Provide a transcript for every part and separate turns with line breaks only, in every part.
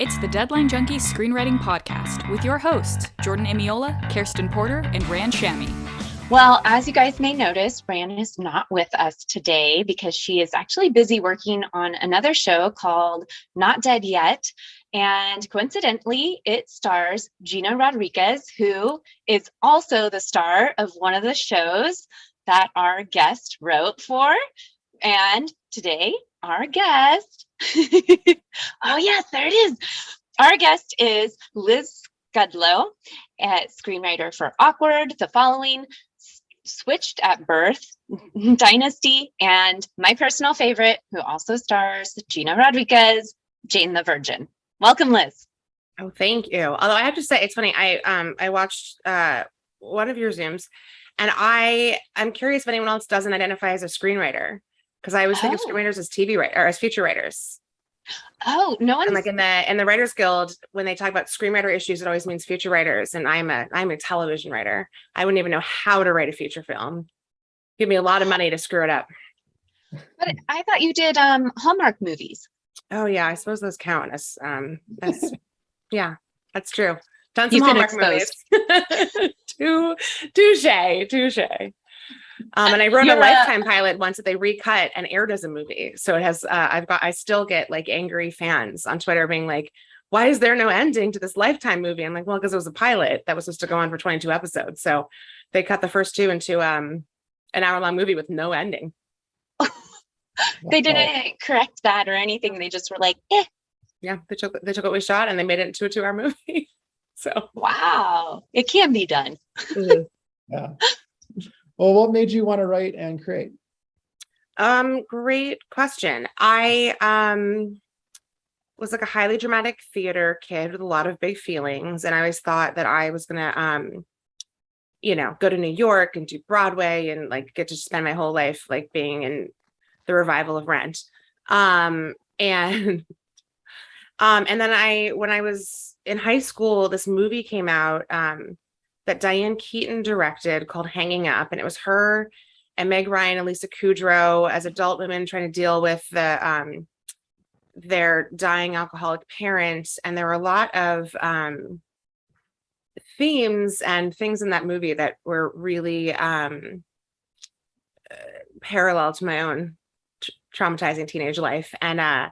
It's the Deadline Junkies Screenwriting Podcast with your hosts, Jordan Imiola, Kerstin Porter, and Shamss.
Well, as you guys may notice, Ran is not with us today because she is actually busy working on another show called Not Dead Yet. And coincidentally, it stars Gina Rodriguez, who is also the star of one of the shows that our guest wrote for. And today, our guest, oh yes, there it is. Our guest is Liz Sczudlo, a screenwriter for Awkward, The Following, Switched at Birth, Dynasty, and my personal favorite, who also stars Gina Rodriguez, Jane the Virgin. Welcome, Liz.
Oh, thank you. Although I have to say, it's funny. I watched one of your Zooms, and I'm curious if anyone else doesn't identify as a screenwriter, because I always think of screenwriters as TV writers or as feature writers.
Oh, no one.
And like in the Writers Guild, when they talk about screenwriter issues, it always means feature writers. And I'm a television writer. I wouldn't even know how to write a feature film. Give me a lot of money to screw it up.
But I thought you did Hallmark movies.
Oh yeah, I suppose those count as yeah, that's true. Done some Hallmark movies. Touche. And I wrote a Lifetime pilot once that they recut and aired as a movie. So it has, I still get like angry fans on Twitter being like, why is there no ending to this Lifetime movie? I'm like, well, because it was a pilot that was supposed to go on for 22 episodes. So they cut the first two into an hour-long movie with no ending.
They didn't correct that or anything. They just were like, eh.
Yeah, they took what we shot and they made it into a 2-hour movie. So
wow, it can be done.
Yeah. Well, what made you want to write and create?
Great question. I was like a highly dramatic theater kid with a lot of big feelings, and I always thought that I was gonna go to New York and do Broadway and like get to spend my whole life like being in the revival of Rent. And then when I was in high school, this movie came out that Diane Keaton directed called Hanging Up. And it was her and Meg Ryan and Lisa Kudrow as adult women trying to deal with their dying alcoholic parents. And there were a lot of themes and things in that movie that were really parallel to my own traumatizing teenage life. And I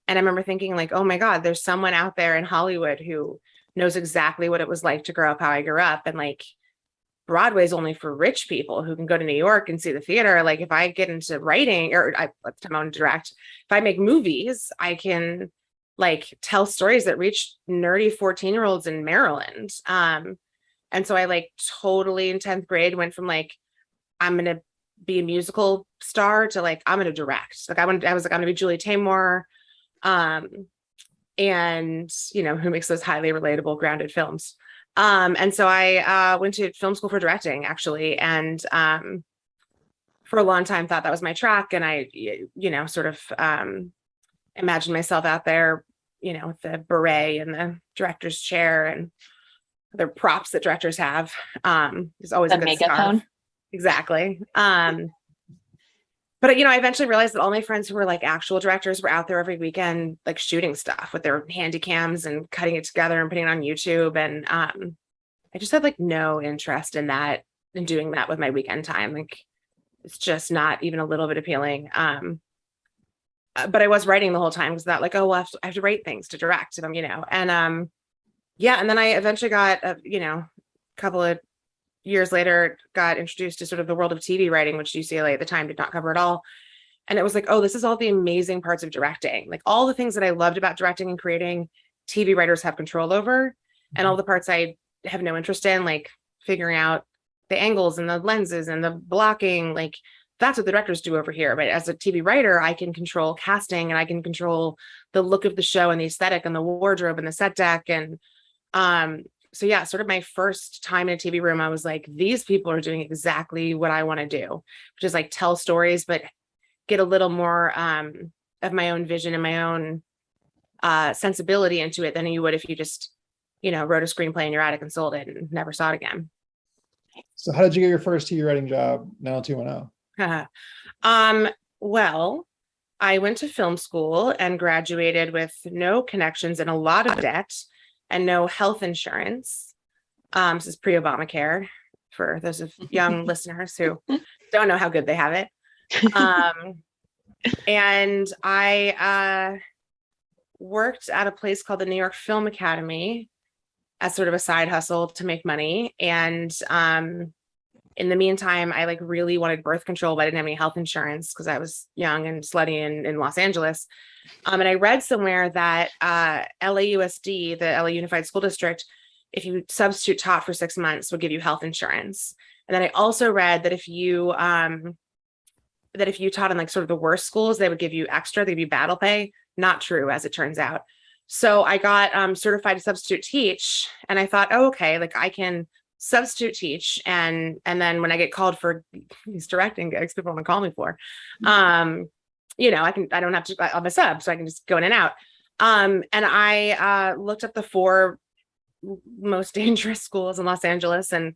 remember thinking like, oh my God, there's someone out there in Hollywood who knows exactly what it was like to grow up how I grew up. And like Broadway's only for rich people who can go to New York and see the theater. Like if I get into writing at the time I want to direct, if I make movies, I can like tell stories that reach nerdy 14-year-olds in Maryland. And so I like totally in 10th grade went from like, I'm going to be a musical star to like, I'm going to direct. Like I was like, I'm going to be Julie Taymor. And who makes those highly relatable, grounded films. And so I went to film school for directing, actually, and for a long time thought that was my track. And I, sort of imagined myself out there, with the beret and the director's chair and the props that directors have. There's always a good megaphone. Exactly. But, I eventually realized that all my friends who were like actual directors were out there every weekend, like shooting stuff with their handy cams and cutting it together and putting it on YouTube. And I just had like no interest in that and doing that with my weekend time. Like it's just not even a little bit appealing. But I was writing the whole time because that like, oh, well, I have to write things to direct them, and and then I eventually got, a couple of years later got introduced to sort of the world of TV writing, which UCLA at the time did not cover at all. And it was like, oh, this is all the amazing parts of directing. Like all the things that I loved about directing and creating, TV writers have control over. And all the parts I have no interest in, like figuring out the angles and the lenses and the blocking, like that's what the directors do over here. But as a TV writer, I can control casting and I can control the look of the show and the aesthetic and the wardrobe and the set deck. And so yeah, sort of my first time in a TV room, I was like, these people are doing exactly what I want to do, which is like tell stories, but get a little more of my own vision and my own sensibility into it than you would if you just, wrote a screenplay in your attic and sold it and never saw it again.
So how did you get your first TV writing job, 90210?
Well, I went to film school and graduated with no connections and a lot of debt and no health insurance. This is pre-Obamacare for those of young listeners who don't know how good they have it. And I worked at a place called the New York Film Academy as sort of a side hustle to make money. And in the meantime, I like really wanted birth control, but I didn't have any health insurance because I was young and slutty in Los Angeles. And I read somewhere that LAUSD, the LA Unified School District, if you substitute taught for 6 months, would give you health insurance. And then I also read that if you taught in like sort of the worst schools, they would give you extra, they'd give you battle pay. Not true, as it turns out. So I got certified to substitute teach, and I thought, oh, okay, like I can substitute teach, and then when I get called for these directing gigs people want to call me for, I don't have to, I'm a sub, so I can just go in and out. And I looked up the 4 most dangerous schools in Los Angeles and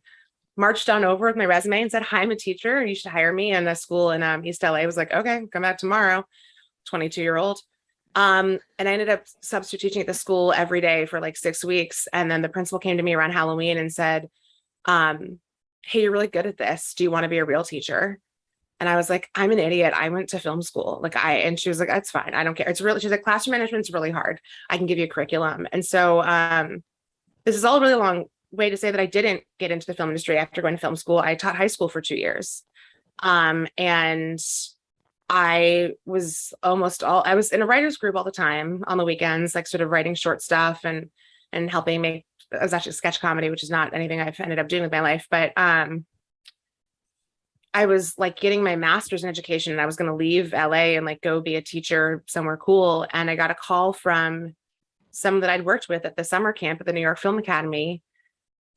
marched on over with my resume and said, hi, I'm a teacher, you should hire me. And the school in East LA was like, okay, come back tomorrow. 22-year-old. And I ended up substitute teaching at the school every day for like 6 weeks. And then the principal came to me around Halloween and said, hey, you're really good at this. Do you want to be a real teacher? And I was like, I'm an idiot. I went to film school. And she was like, that's fine. I don't care. It's really, she's like, classroom management's really hard. I can give you a curriculum. And so, this is all a really long way to say that I didn't get into the film industry after going to film school. I taught high school for 2 years. And I was I was in a writer's group all the time on the weekends, like sort of writing short stuff and helping make, it was actually sketch comedy, which is not anything I've ended up doing with my life. But I was like getting my master's in education and I was going to leave LA and like go be a teacher somewhere cool. And I got a call from someone that I'd worked with at the summer camp at the New York Film Academy.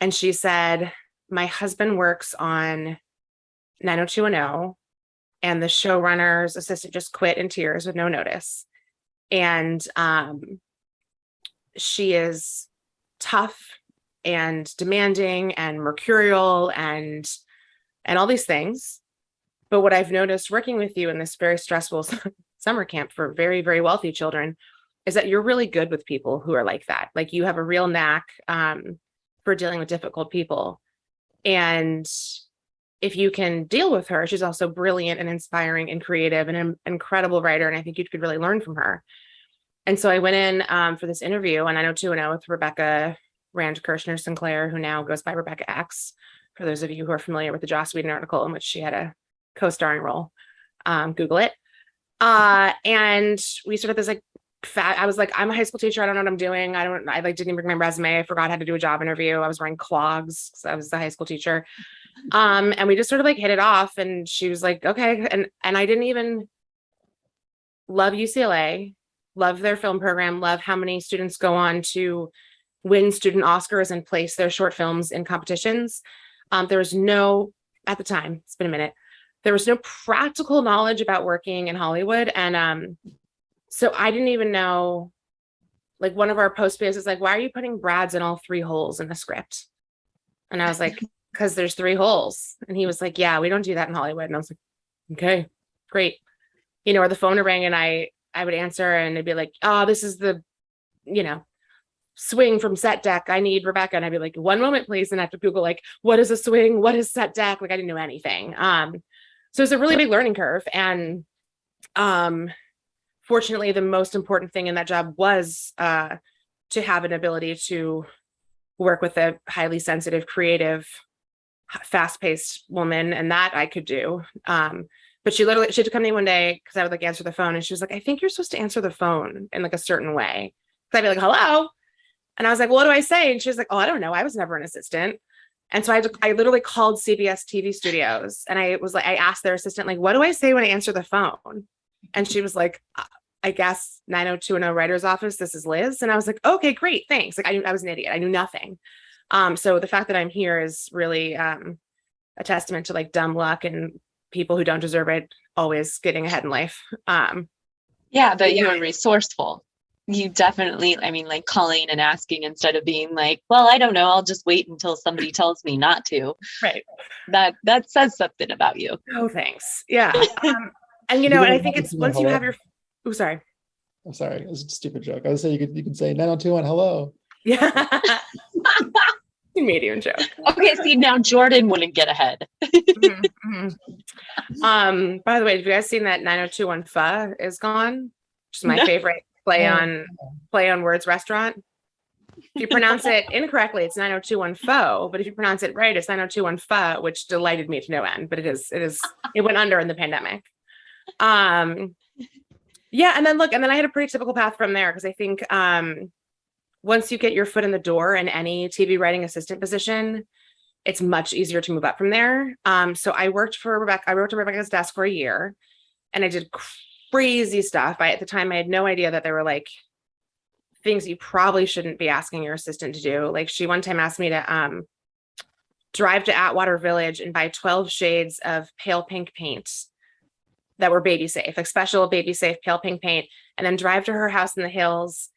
And she said, my husband works on 90210 and the showrunner's assistant just quit in tears with no notice. And she is tough and demanding and mercurial and all these things. But what I've noticed working with you in this very stressful summer camp for very, very wealthy children is that you're really good with people who are like that. Like you have a real knack for dealing with difficult people. And if you can deal with her, she's also brilliant and inspiring and creative and an incredible writer. And I think you could really learn from her. And so I went in for this interview on 90210 with Rebecca Rand Kirshner Sinclair, who now goes by Rebecca X, for those of you who are familiar with the Joss Whedon article in which she had a co-starring role. Google it. And we started this like I was like, I'm a high school teacher. I don't know what I'm doing. I like didn't even bring my resume. I forgot how to do a job interview. I was wearing clogs because I was a high school teacher. And we just sort of like hit it off. And she was like, okay. And I didn't even love UCLA, love their film program, love how many students go on to win student Oscars and place their short films in competitions. There was no, at the time, it's been a minute, there was no practical knowledge about working in Hollywood. And so I didn't even know, like one of our post pays is like, why are you putting Brad's in all 3 holes in the script? And I was like, because there's 3 holes. And he was like, yeah, we don't do that in Hollywood. And I was like, okay, great. Or the phone would ring and I would answer and it'd be like, oh, this is the, swing from set deck. I need Rebecca. And I'd be like, one moment, please. And I have to Google like, what is a swing? What is set deck? Like I didn't know anything. So it's a really big learning curve. And fortunately, the most important thing in that job was to have an ability to work with a highly sensitive, creative, fast-paced woman. And that I could do. But she had to come to me one day because I would like answer the phone. And she was like, I think you're supposed to answer the phone in like a certain way. Because I'd be like, hello. And I was like, well, what do I say? And she was like, oh, I don't know. I was never an assistant. And so I literally called CBS TV studios and I asked their assistant, like, what do I say when I answer the phone? And she was like, I guess 90210 writer's office. This is Liz. And I was like, okay, great. Thanks. Like I was an idiot. I knew nothing. So the fact that I'm here is really a testament to like dumb luck and people who don't deserve it always getting ahead in life.
Yeah, but you were resourceful. You definitely, like calling and asking instead of being like, well, I don't know, I'll just wait until somebody tells me not to.
Right.
That says something about you.
Oh, thanks. Yeah. And I think it's once you have your Oh, sorry.
I'm sorry, it was a stupid joke. I was saying you could say 9021 hello.
Yeah. Medium joke.
Okay, see, now Jordan wouldn't get ahead.
Mm-hmm. By the way, have you guys seen that 9021 Pho is gone? Which is my favorite play on words restaurant. If you pronounce it incorrectly, it's 9021 Pho, but if you pronounce it right, it's 9021 Pho, which delighted me to no end. But it went under in the pandemic. Yeah, and then I had a pretty typical path from there, because I think once you get your foot in the door in any TV writing assistant position, it's much easier to move up from there. So I worked for Rebecca. I wrote to Rebecca's desk for a year, and I did crazy stuff. At the time, I had no idea that there were like things you probably shouldn't be asking your assistant to do. Like, she one time asked me to drive to Atwater Village and buy 12 shades of pale pink paint that were baby safe, like special baby safe pale pink paint, and then drive to her house in the hills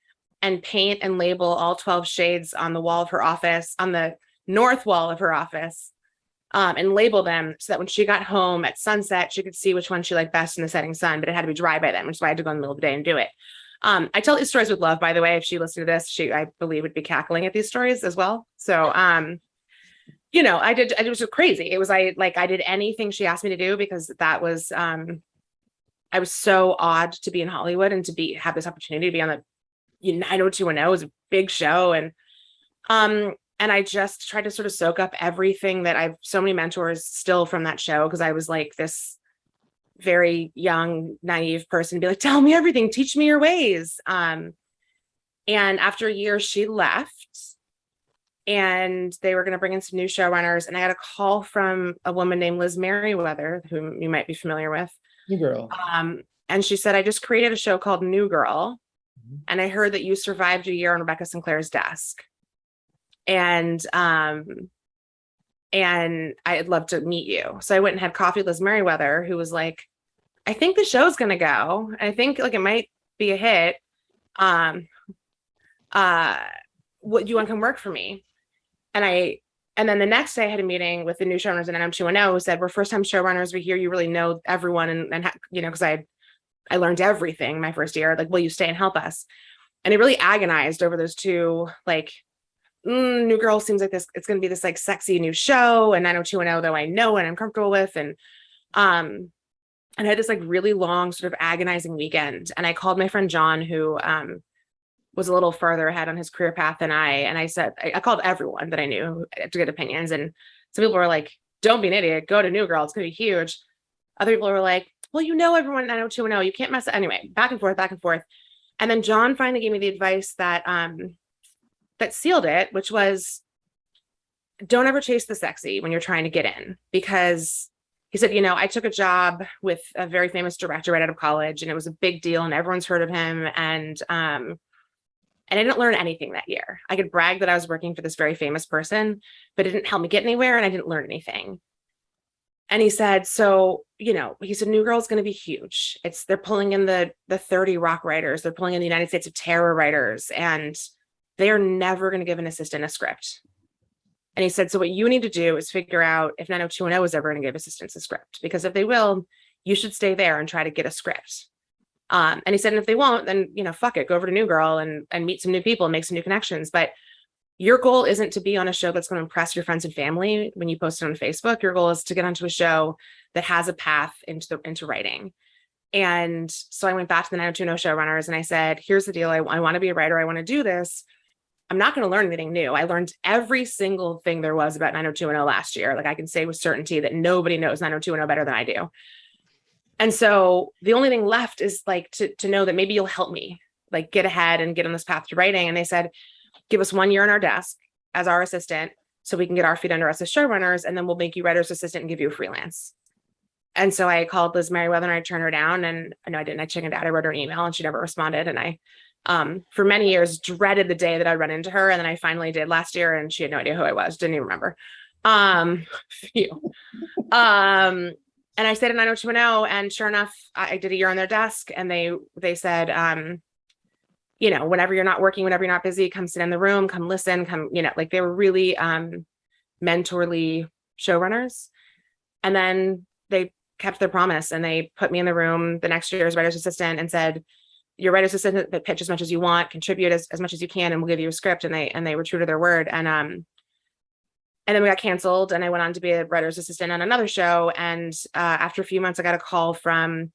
and paint and label all 12 shades on the wall of her office, on the north wall of her office, and label them so that when she got home at sunset, she could see which one she liked best in the setting sun, but it had to be dry by then, which is why I had to go in the middle of the day and do it. I tell these stories with love, by the way. If she listened to this, I believe would be cackling at these stories as well. So, I did, it was crazy. It was, I did anything she asked me to do, because that was, I was so awed to be in Hollywood and to have this opportunity to be on the 90210. It was a big show. And I just tried to sort of soak up everything that I've so many mentors still from that show. Because I was like this very young, naive person, be like, tell me everything, teach me your ways. And after a year, she left, and they were going to bring in some new showrunners. And I got a call from a woman named Liz Merriweather, whom you might be familiar with.
New Girl.
And she said, I just created a show called New Girl. And I heard that you survived a year on Rebecca Sinclair's desk. And I'd love to meet you. So I went and had coffee with Liz Merriweather, who was like, I think the show's going to go. I think it might be a hit. What do you want to come work for me? And then the next day I had a meeting with the new showrunners in 90210, who said, we're first time showrunners. We hear you really know everyone. And because I learned everything my first year. Like, will you stay and help us? And I really agonized over those two, New Girl seems like this, it's going to be this like sexy new show, and 90210, though I know and I'm comfortable with. And I had this like really long sort of agonizing weekend. And I called my friend John, who was a little further ahead on his career path than I said, I called everyone that I knew to get opinions. And some people were like, don't be an idiot, go to New Girl, it's going to be huge. Other people were like, well, everyone at 90210, you can't mess it. Anyway, back and forth. And then John finally gave me the advice that sealed it, which was, don't ever chase the sexy when you're trying to get in. Because he said, I took a job with a very famous director right out of college, and it was a big deal and everyone's heard of him. And I didn't learn anything that year. I could brag that I was working for this very famous person, but it didn't help me get anywhere, and I didn't learn anything. And he said, New Girl's going to be huge. They're pulling in the 30 rock writers. They're pulling in the United States of Terror writers, and they are never going to give an assistant a script. And he said, so what you need to do is figure out if 90210 is ever going to give assistants a script, because if they will, you should stay there and try to get a script. And he said, and if they won't, then, fuck it, go over to New Girl and meet some new people and make some new connections. But your goal isn't to be on a show that's going to impress your friends and family when you post it on Facebook. Your goal is to get onto a show that has a path into writing. And so I went back to the 90210 showrunners and I said, here's the deal. I want to be a writer. I want to do this. I'm not going to learn anything new. I learned every single thing there was about 90210 last year. Like, I can say with certainty that nobody knows 90210 better than I do. And so the only thing left is to know that maybe you'll help me get ahead and get on this path to writing. And they said, give us 1 year on our desk as our assistant so we can get our feet under us as showrunners, and then we'll make you writer's assistant and give you a freelance. And so I called Liz Merriweather and I turned her down, and I didn't. I chickened out. I wrote her an email and she never responded. And I, for many years, dreaded the day that I'd run into her. And then I finally did last year, and she had no idea who I was. Didn't even remember. And I stayed at 90210, and sure enough, I did a year on their desk, and they said, whenever you're not working, whenever you're not busy, come sit in the room, come listen, they were really mentorly showrunners. And then they kept their promise, and they put me in the room the next year as writer's assistant and said, your writer's assistant, but pitch as much as you want, contribute as much as you can, and we'll give you a script. And they were true to their word. And then we got canceled, and I went on to be a writer's assistant on another show. And after a few months, I got a call from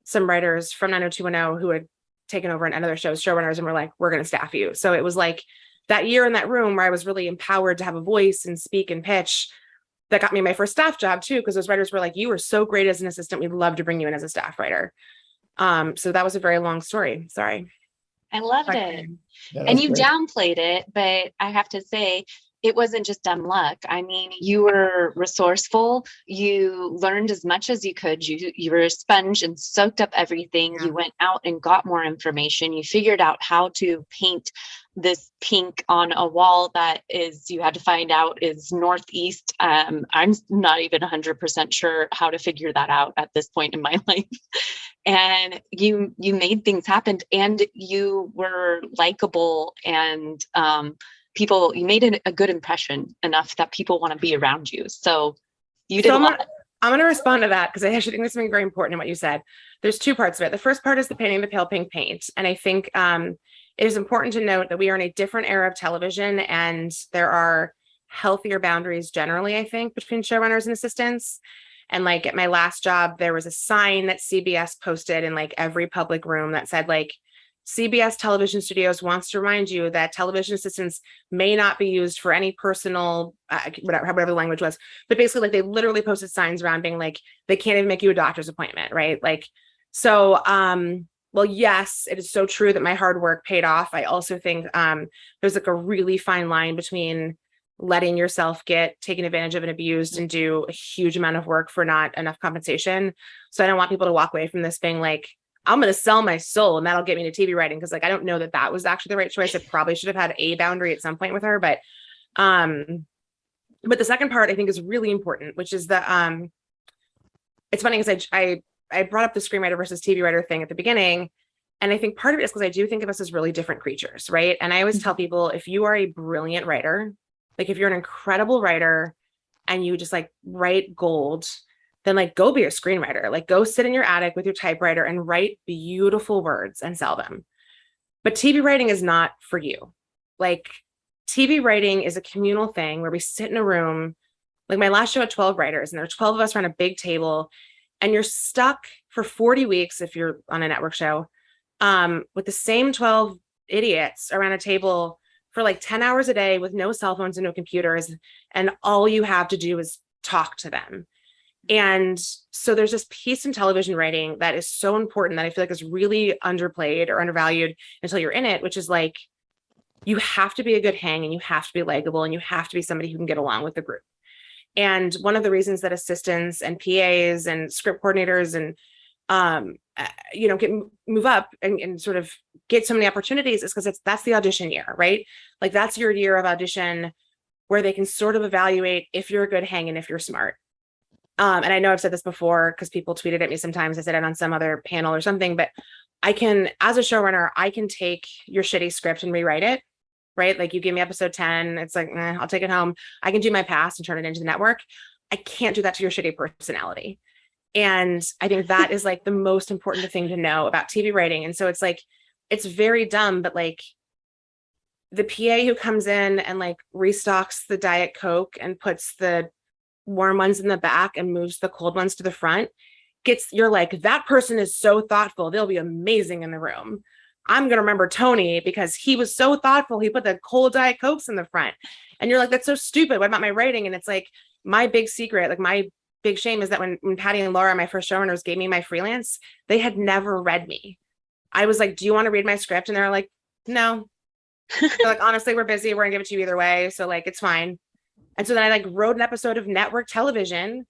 some writers from 90210 who had taken over another show's showrunners and were like, we're going to staff you. So it was like that year in that room where I was really empowered to have a voice and speak and pitch, that got me my first staff job too, because those writers were like, you were so great as an assistant, we'd love to bring you in as a staff writer. So that was a very long story. Sorry.
I loved it.
Yeah,
And
that's
you
great.
downplayed it, but I have to say, it wasn't just dumb luck. I mean, you were resourceful. You learned as much as you could. You were a sponge and soaked up everything.
Yeah.
You went out and got more information. You figured out how to paint this pink on a wall that is, you had to find out is northeast. I'm not even 100% sure how to figure that out at this point in my life. And you made things happen, and you were likable, and you made a good impression enough that people want to be around you. So you did a lot.
I'm going to respond to that because I actually think there's something very important in what you said. There's two parts of it. The first part is the painting the pale pink paint. And I think it is important to note that we are in a different era of television, and there are healthier boundaries generally, I think, between showrunners and assistants. And like at my last job, there was a sign that CBS posted in like every public room that said like, CBS Television Studios wants to remind you that television assistants may not be used for any personal, whatever the language was, but basically like they literally posted signs around being like, they can't even make you a doctor's appointment, right? Like, so, well, yes, it is so true that my hard work paid off. I also think there's like a really fine line between letting yourself get taken advantage of and abused and do a huge amount of work for not enough compensation. So I don't want people to walk away from this being like, I'm going to sell my soul and that'll get me to TV writing. Cause like, I don't know that that was actually the right choice. I probably should have had a boundary at some point with her, but the second part I think is really important, which is the, it's funny because I brought up the screenwriter versus TV writer thing at the beginning. And I think part of it is because I do think of us as really different creatures. Right. And I always tell people, if you are a brilliant writer, like if you're an incredible writer and you just like write gold, then like go be a screenwriter, like go sit in your attic with your typewriter and write beautiful words and sell them. But TV writing is not for you. Like TV writing is a communal thing where we sit in a room, like my last show had 12 writers and there were 12 of us around a big table, and you're stuck for 40 weeks if you're on a network show with the same 12 idiots around a table for like 10 hours a day with no cell phones and no computers. And all you have to do is talk to them. And so there's this piece in television writing that is so important that I feel like is really underplayed or undervalued until you're in it, which is like, you have to be a good hang and you have to be likable and you have to be somebody who can get along with the group. And one of the reasons that assistants and PAs and script coordinators and, move up and sort of get so many opportunities is because that's the audition year, right? Like that's your year of audition where they can sort of evaluate if you're a good hang and if you're smart. And I know I've said this before because people tweeted at me sometimes. I said it on some other panel or something, but I can, as a showrunner, I can take your shitty script and rewrite it, right? Like you give me episode 10, it's like, I'll take it home. I can do my past and turn it into the network. I can't do that to your shitty personality. And I think that is like the most important thing to know about TV writing. And so it's like, it's very dumb, but like the PA who comes in and like restocks the Diet Coke and puts the warm ones in the back and moves the cold ones to the front, you're like, that person is so thoughtful. They'll be amazing in the room. I'm going to remember Tony because he was so thoughtful. He put the cold Diet Cokes in the front. And you're like, that's so stupid. What about my writing? And it's like, my big secret, like my big shame is that when Patty and Laura, my first showrunners, gave me my freelance, they had never read me. I was like, do you want to read my script? And they're like, no. They're like, honestly, we're busy. We're gonna give it to you either way. So like, it's fine. And so then I like wrote an episode of network television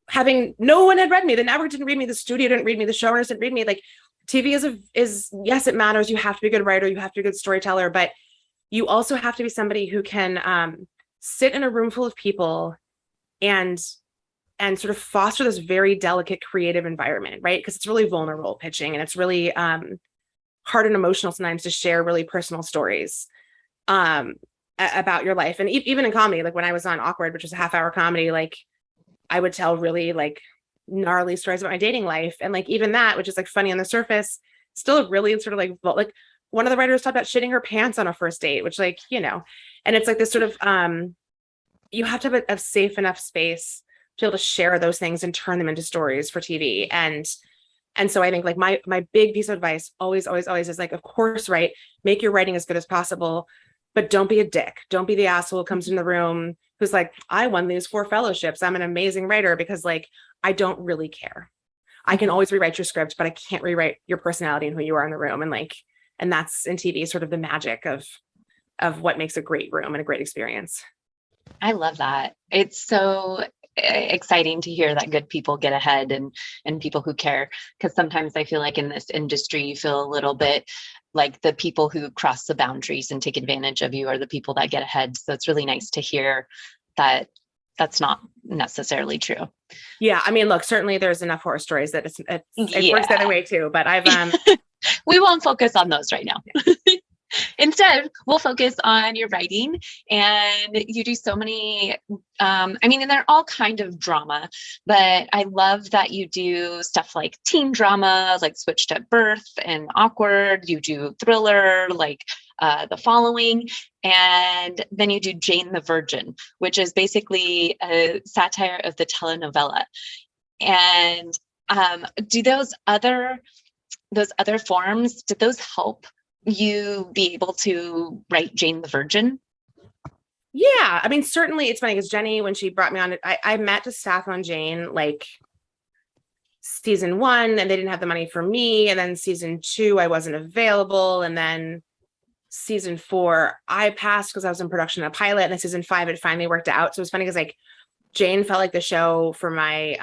having no one had read me. The network didn't read me. The studio didn't read me. The showrunners didn't read me. Like TV is yes, it matters. You have to be a good writer. You have to be a good storyteller, but you also have to be somebody who can sit in a room full of people and sort of foster this very delicate creative environment, right? Because it's really vulnerable pitching and it's really hard and emotional sometimes to share really personal stories about your life. And even in comedy, like when I was on Awkward, which was a half-hour comedy, like I would tell really like gnarly stories about my dating life. And like, even that, which is like funny on the surface, still really sort of like one of the writers talked about shitting her pants on a first date, which like, and it's like this sort of, you have to have a safe enough space to be able to share those things and turn them into stories for TV. And so I think like my big piece of advice always is like, of course, right. Make your writing as good as possible, but don't be a dick. Don't be the asshole who comes in the room who's like, I won these 4 fellowships. I'm an amazing writer, because like, I don't really care. I can always rewrite your script, but I can't rewrite your personality and who you are in the room. And that's in TV sort of the magic of what makes a great room and a great experience.
I love that. It's so exciting to hear that good people get ahead and people who care. Because sometimes I feel like in this industry, you feel a little bit like the people who cross the boundaries and take advantage of you are the people that get ahead. So it's really nice to hear that that's not necessarily true.
Yeah. I mean, look, certainly there's enough horror stories that it works the other way too, but
we won't focus on those right now. Instead, we'll focus on your writing, and you do so many, and they're all kind of drama, but I love that you do stuff like teen drama, like Switched at Birth and Awkward. You do thriller, like The Following, and then you do Jane the Virgin, which is basically a satire of the telenovela. And do those other forms, did those help you be able to write Jane the Virgin?
Yeah. I mean, certainly it's funny because Jenny, when she brought me on, I met the staff on Jane, like season 1, and they didn't have the money for me. And then season 2, I wasn't available. And then season 4, I passed because I was in production of a pilot. And then season 5, it finally worked out. So it was funny because like Jane felt like the show for my,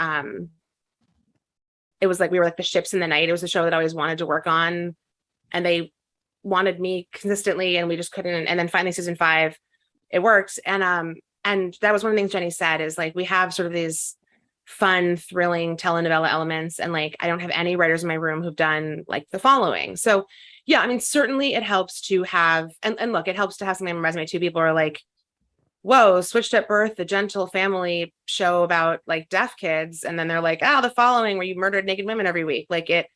it was like, we were like the ships in the night. It was a show that I always wanted to work on. And they wanted me consistently, and we just couldn't. And then finally season 5, it worked. And that was one of the things Jenny said is like, we have sort of these fun, thrilling telenovela elements. And like, I don't have any writers in my room who've done like The Following. So yeah, I mean, certainly it helps to have, and look, it helps to have something on my resume too. People are like, whoa, Switched at Birth, the gentle family show about like deaf kids. And then they're like, The Following, where you murdered naked women every week. Like it,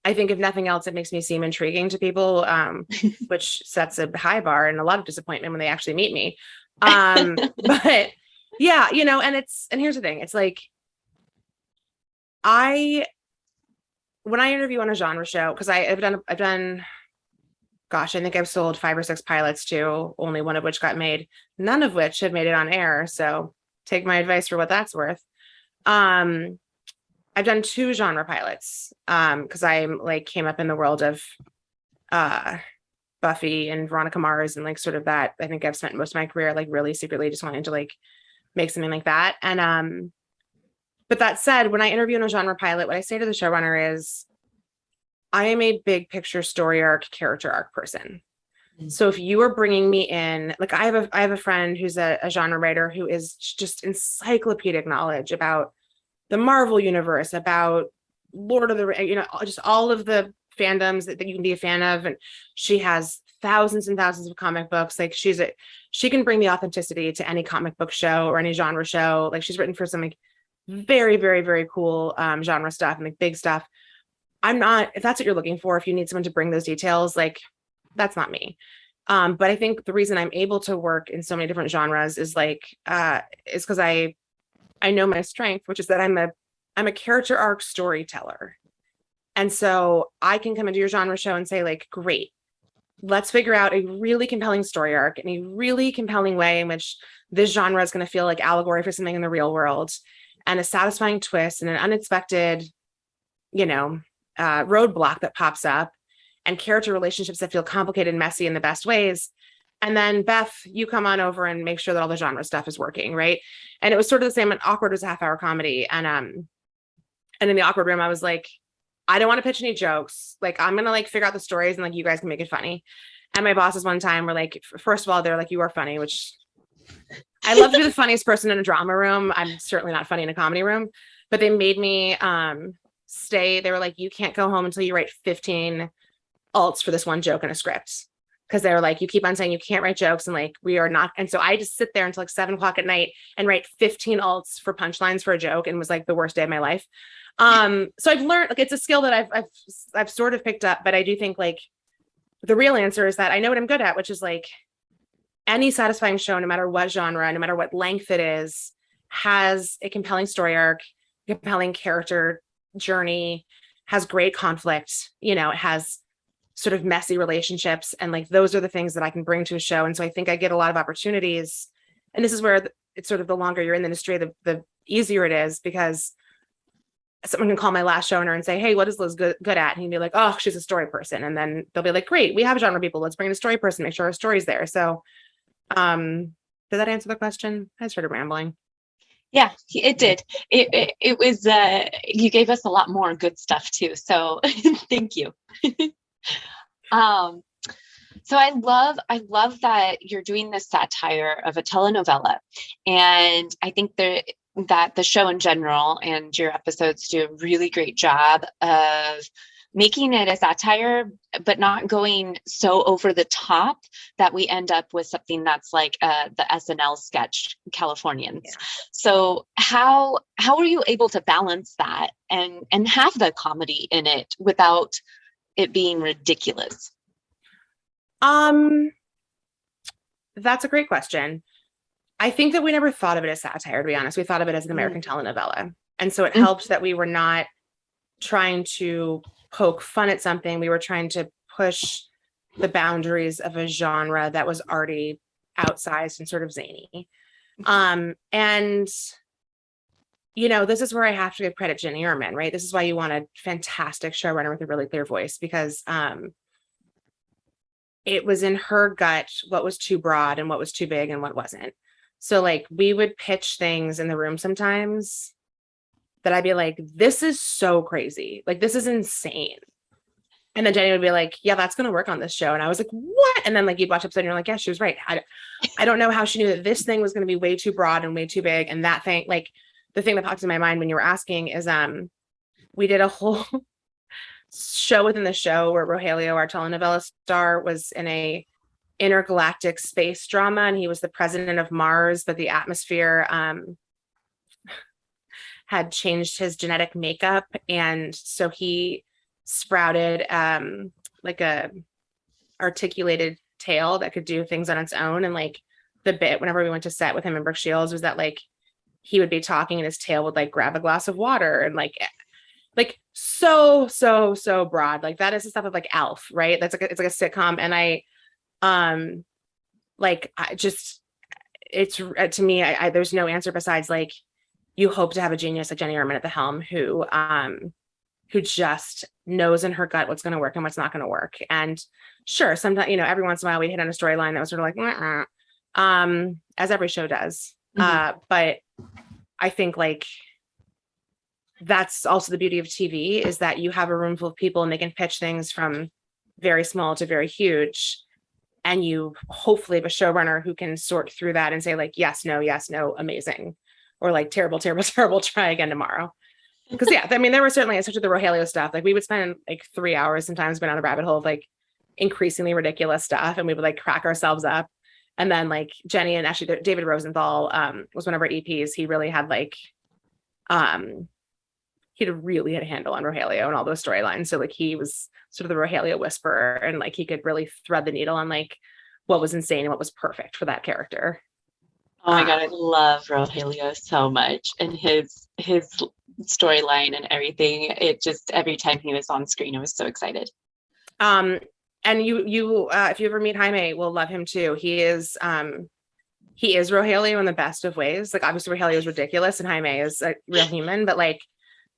I think if nothing else, it makes me seem intriguing to people, which sets a high bar and a lot of disappointment when they actually meet me. But yeah, and here's the thing. It's like, when I interview on a genre show, because I've done, gosh, I think I've sold 5 or 6 pilots too, only one of which got made, none of which have made it on air. So take my advice for what that's worth. I've done 2 genre pilots because I like came up in the world of Buffy and Veronica Mars and like sort of that. I think I've spent most of my career like really secretly just wanting to like make something like that. And but that said, when I interview in a genre pilot, what I say to the showrunner is, I am a big picture story arc, character arc person. Mm-hmm. So if you are bringing me in, like I have a friend who's a genre writer who is just encyclopedic knowledge about the Marvel universe, about Lord of the, just all of the fandoms that you can be a fan of. And she has thousands and thousands of comic books. Like she can bring the authenticity to any comic book show or any genre show. Like she's written for some like very, very, very cool genre stuff and like big stuff. I'm not, if that's what you're looking for, if you need someone to bring those details, like that's not me. But I think the reason I'm able to work in so many different genres is like, is because I know my strength, which is that I'm a character arc storyteller. And so I can come into your genre show and say like, great, let's figure out a really compelling story arc in a really compelling way in which this genre is going to feel like allegory for something in the real world, and a satisfying twist and an unexpected, roadblock that pops up, and character relationships that feel complicated and messy in the best ways. And then Beth, you come on over and make sure that all the genre stuff is working, right? And it was sort of the same. Awkward was a half-hour comedy, and in the Awkward room, I was like, I don't want to pitch any jokes. Like, I'm gonna like figure out the stories, and like you guys can make it funny. And my bosses one time were like, first of all, they're like, you are funny, which I love to be the funniest person in a drama room. I'm certainly not funny in a comedy room, but they made me stay. They were like, you can't go home until you write 15 alts for this one joke in a script. because they're like, you keep on saying you can't write jokes and like we are not. And so I just sit there until like 7 o'clock at night and write 15 alts for punchlines for a joke, and it was like the worst day of my life. So I've learned, like, it's a skill that I've sort of picked up, but I do think like the real answer is that I know what I'm good at, which is like any satisfying show, no matter what genre, no matter what length it is, has a compelling story arc, compelling character journey, has great conflict, it has sort of messy relationships. And like, those are the things that I can bring to a show. And so I think I get a lot of opportunities. And this is where it's sort of the longer you're in the industry, the easier it is, because someone can call my last showrunner and say, hey, what is Liz good at? And he'd be like, oh, she's a story person. And then they'll be like, great, we have genre people. Let's bring in a story person, make sure our story's there. So did that answer the question? I started rambling.
Yeah, it did. It was, you gave us a lot more good stuff too. So thank you. So I love that you're doing this satire of a telenovela. And I think that the show in general and your episodes do a really great job of making it a satire, but not going so over the top that we end up with something that's like the SNL sketch Californians. Yeah. So how are you able to balance that and have the comedy in it without it being ridiculous?
That's a great question. I think that we never thought of it as satire, to be honest. We thought of it as an American telenovela. And so it helped that we were not trying to poke fun at something. We were trying to push the boundaries of a genre that was already outsized and sort of zany. And this is where I have to give credit to Jenny Erman, right? This is why you want a fantastic showrunner with a really clear voice, because it was in her gut what was too broad and what was too big and what wasn't. So like, we would pitch things in the room sometimes that I'd be like, this is so crazy. Like, this is insane. And then Jenny would be like, yeah, that's going to work on this show. And I was like, what? And then like, you'd watch episode and you're like, yeah, she was right. I don't know how she knew that this thing was going to be way too broad and way too big. And that thing, like, the thing that popped in my mind when you were asking is, we did a whole show within the show where Rogelio, our telenovela star, was in a intergalactic space drama, and he was the president of Mars, but the atmosphere had changed his genetic makeup, and so he sprouted like a articulated tail that could do things on its own. And like, the bit whenever we went to set with him in Brooke Shields was that like, he would be talking and his tail would like grab a glass of water, and like so broad. Like, that is the stuff of like Alf, right? That's like it's like a sitcom. And it's to me, I there's no answer besides like, you hope to have a genius like Jenny Erman at the helm who just knows in her gut what's going to work and what's not going to work. And sure, sometimes, every once in a while we hit on a storyline that was sort of like, as every show does. But I think like, that's also the beauty of TV, is that you have a room full of people and they can pitch things from very small to very huge. And you hopefully have a showrunner who can sort through that and say like, yes, no, amazing. Or like, terrible, try again tomorrow. Because yeah, I mean, there were certainly, especially the Rogelio stuff, like we would spend like 3 hours sometimes going down the rabbit hole of like increasingly ridiculous stuff. And we would like crack ourselves up. And then like Jenny, and actually David Rosenthal was one of our EPs. He really had like, he really had a handle on Rogelio and all those storylines. So like, he was sort of the Rogelio whisperer, and like, he could really thread the needle on like what was insane and what was perfect for that character.
Oh my God, I love Rogelio so much, and his storyline and everything. It just, every time he was on screen, I was so excited.
And you if you ever meet Jaime, will love him too. He is Rogelio in the best of ways. Like, obviously Rogelio is ridiculous and Jaime is a real human, but like,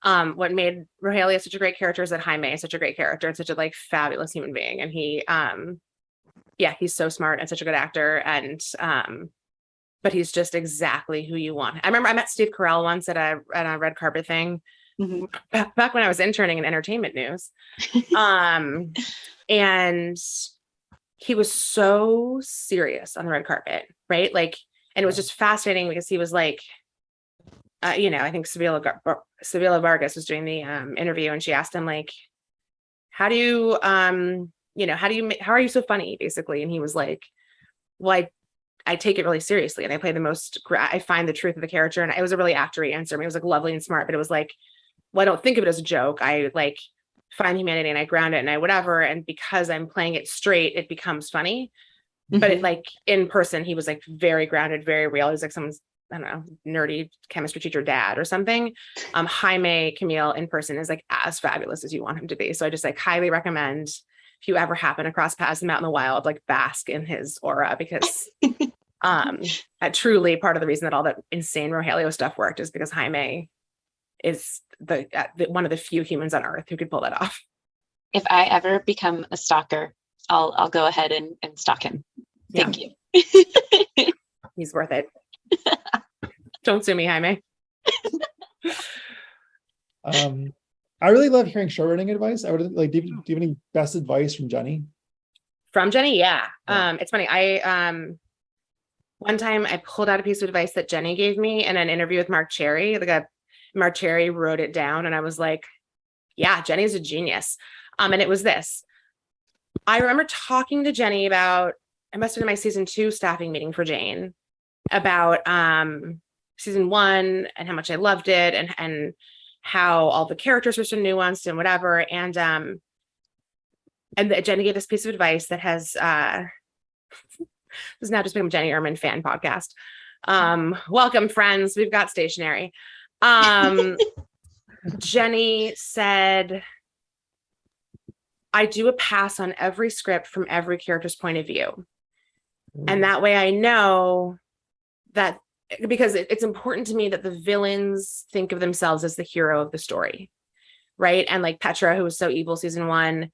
what made Rogelio such a great character is that Jaime is such a great character and such a like fabulous human being. And he, he's so smart and such a good actor. And, but he's just exactly who you want. I remember I met Steve Carell once at a red carpet thing, back when I was interning in entertainment news. And he was so serious on the red carpet, right? Like, and it was just fascinating because he was like, I think Sevilla Vargas was doing the interview, and she asked him like, how do you how are you so funny, basically? And he was like, well, I take it really seriously, and I play I find the truth of the character. And it was a really actory answer. I mean, it was like lovely and smart, but it was like, well, I don't think of it as a joke. I like find humanity and I ground it and I whatever. And because I'm playing it straight, it becomes funny. But it, like, in person, he was like very grounded, very real. He's like someone's, I don't know, nerdy chemistry teacher dad or something. Jaime Camille in person is like as fabulous as you want him to be. So I just like highly recommend, if you ever happen across paths him out in the wild, like bask in his aura, because truly part of the reason that all that insane Rogelio stuff worked is because Jaime is the one of the few humans on earth who could pull that off.
If I ever become a stalker, I'll go ahead and stalk him. Thank you.
He's worth it. Don't sue me, Jaime.
I really love hearing show running advice. I would like, do you have any best advice from Jenny?
From Jenny? Yeah. It's funny. One time I pulled out a piece of advice that Jenny gave me in an interview with Mark Cherry. Mark Cherry wrote it down, and I was like, yeah, Jenny's a genius. And it was this. I remember talking to Jenny about, I must have been my season 2 staffing meeting for Jane, about season 1 and how much I loved it, and how all the characters were so nuanced and whatever. And Jenny gave this piece of advice that has this now just become Jenny Erman fan podcast. Welcome, friends. We've got stationery. Jenny said, I do a pass on every script from every character's point of view. And that way I know that, because it's important to me that the villains think of themselves as the hero of the story, right? And like Petra, who was so evil season 1,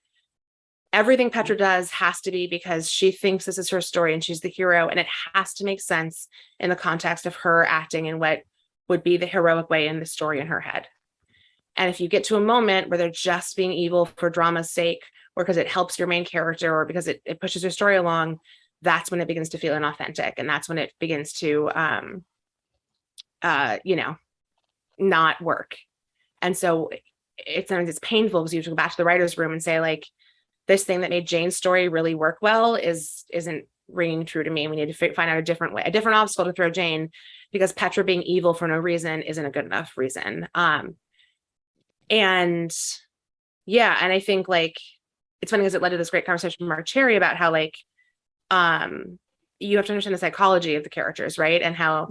everything Petra does has to be because she thinks this is her story and she's the hero, and it has to make sense in the context of her acting and what would be the heroic way in the story in her head. And if you get to a moment where they're just being evil for drama's sake, or because it helps your main character, or because it pushes your story along, that's when it begins to feel inauthentic. And that's when it begins to, not work. And so it's painful, because you have to go back to the writer's room and say, like, this thing that made Jane's story really work well isn't ringing true to me. We need to find out a different way, a different obstacle to throw Jane, because Petra being evil for no reason isn't a good enough reason. And I think, like, it's funny because it led to this great conversation with Mark Cherry about how, like, you have to understand the psychology of the characters, right? And how,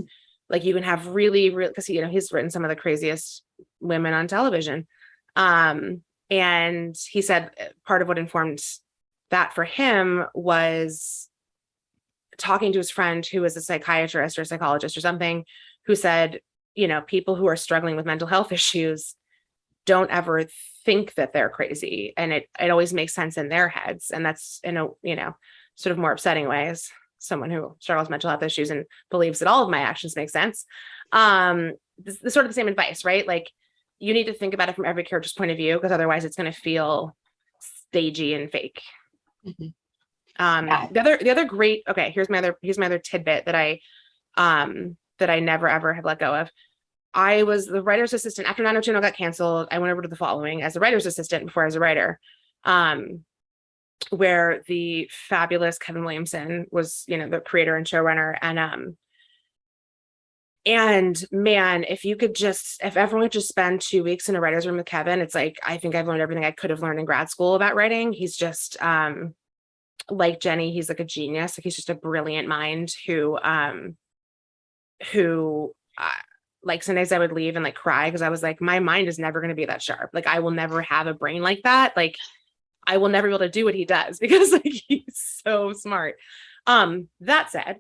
like, you can have really, because he's written some of the craziest women on television. And he said part of what informed that for him was talking to his friend who was a psychiatrist or a psychologist or something, who said, people who are struggling with mental health issues don't ever think that they're crazy. And it always makes sense in their heads. And that's in a, sort of more upsetting ways, someone who struggles with mental health issues and believes that all of my actions make sense. This sort of the same advice, right? Like, you need to think about it from every character's point of view, because otherwise it's going to feel stagey and fake. The other great, okay, here's my other tidbit that I never ever have let go of. I was the writer's assistant after 90210 got canceled. I went over to The Following as a writer's assistant before I was a writer, where the fabulous Kevin Williamson was, the creator and showrunner. And man, if everyone could just spend 2 weeks in a writer's room with Kevin, it's like, I think I've learned everything I could have learned in grad school about writing. He's just, like Jenny, he's like a genius. Like, he's just a brilliant mind who like, some days I would leave and like cry, because I was like, my mind is never going to be that sharp. Like, I will never have a brain like that. Like, I will never be able to do what he does, because like, he's so smart. That said,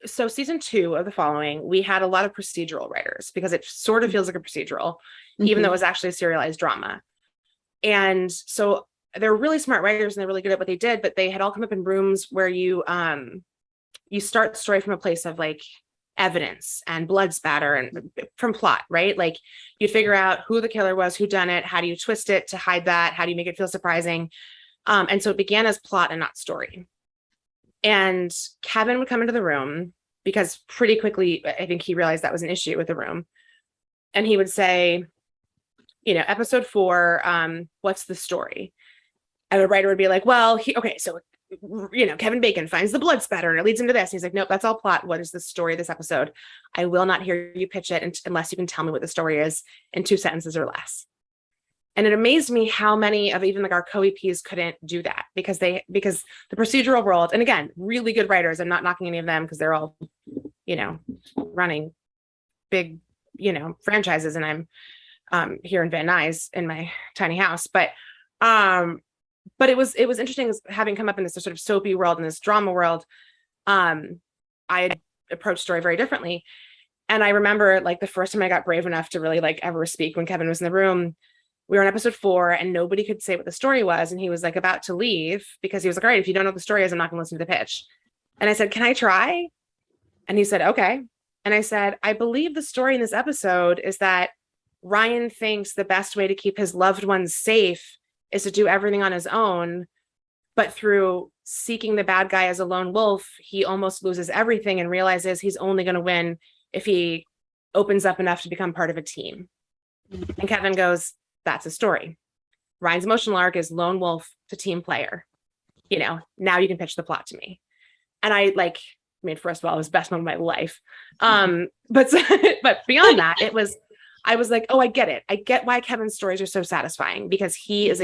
so season 2 of The Following, we had a lot of procedural writers, because it sort of feels like a procedural, even though it was actually a serialized drama. And so they're really smart writers and they're really good at what they did, but they had all come up in rooms where you start the story from a place of like evidence and blood spatter and from plot, right? Like, you figure out who the killer was, who done it, how do you twist it to hide that, how do you make it feel surprising? And so it began as plot and not story. And Kevin would come into the room, because pretty quickly, I think he realized that was an issue with the room. And he would say, episode 4, what's the story? And the writer would be like, well, so Kevin Bacon finds the blood spatter and it leads him to this. And he's like, nope, that's all plot. What is the story of this episode? I will not hear you pitch it unless you can tell me what the story is in 2 sentences or less. And it amazed me how many of even like our co-EPs couldn't do that because the procedural world, and again, really good writers, I'm not knocking any of them because they're all, running big, franchises, and I'm here in Van Nuys in my tiny house. But it was interesting having come up in this sort of soapy world and this drama world. I approached story very differently. And I remember like the first time I got brave enough to really like ever speak when Kevin was in the room, we were on episode 4 and nobody could say what the story was. And he was like about to leave because he was like, all right, if you don't know what the story is, I'm not gonna listen to the pitch. And I said, can I try? And he said, okay. And I said, I believe the story in this episode is that Ryan thinks the best way to keep his loved ones safe is to do everything on his own. But through seeking the bad guy as a lone wolf, he almost loses everything and realizes he's only going to win if he opens up enough to become part of a team. And Kevin goes, that's a story. Ryan's emotional arc is lone wolf to team player. Now you can pitch the plot to me. And first of all, it was the best moment of my life. But beyond that, I was like, oh, I get it. I get why Kevin's stories are so satisfying because he is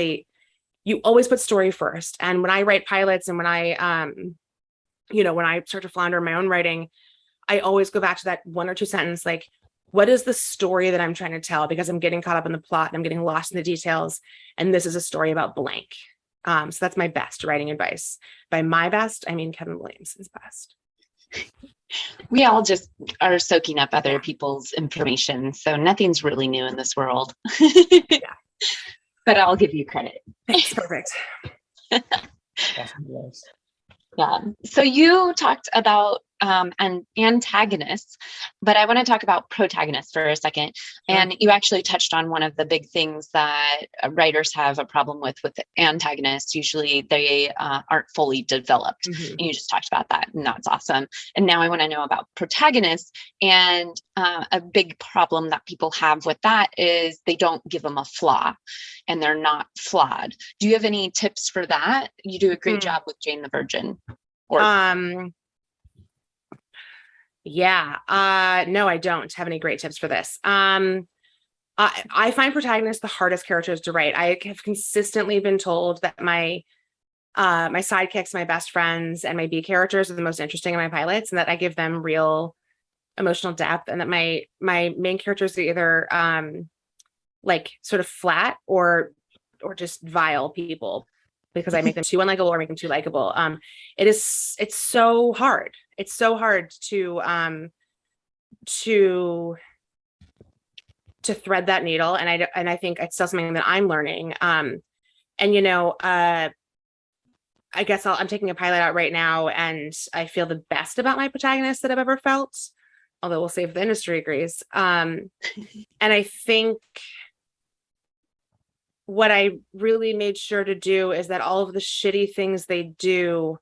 you always put story first. And when I write pilots and when I, when I start to flounder in my own writing, I always go back to that 1 or 2 sentence, like, what is the story that I'm trying to tell? Because I'm getting caught up in the plot and I'm getting lost in the details. And this is a story about blank. So that's my best writing advice. By my best, I mean Kevin Williamson's best.
We all just are soaking up other people's information. So nothing's really new in this world.
Yeah.
But I'll give you credit.
Thanks. Perfect.
Awesome.
Yeah. So you talked about an antagonist, but I want to talk about protagonists for a second. And you actually touched on one of the big things that writers have a problem with antagonists. Usually they aren't fully developed.
Mm-hmm.
And you just talked about that, and that's awesome. And now I want to know about protagonists. And a big problem that people have with that is they don't give them a flaw and they're not flawed. Do you have any tips for that? You do a great job with Jane the Virgin.
No, I don't have any great tips for this. I find protagonists the hardest characters to write. I have consistently been told that my sidekicks, my best friends, and my B characters are the most interesting in my pilots, and that I give them real emotional depth, and that my main characters are either like sort of flat or just vile people, because I make them too unlikable or make them too likable. It's so hard. It's so hard to thread that needle. And I think it's still something that I'm learning. I guess I'm taking a pilot out right now, and I feel the best about my protagonist that I've ever felt, although we'll see if the industry agrees. And I think what I really made sure to do is that all of the shitty things they do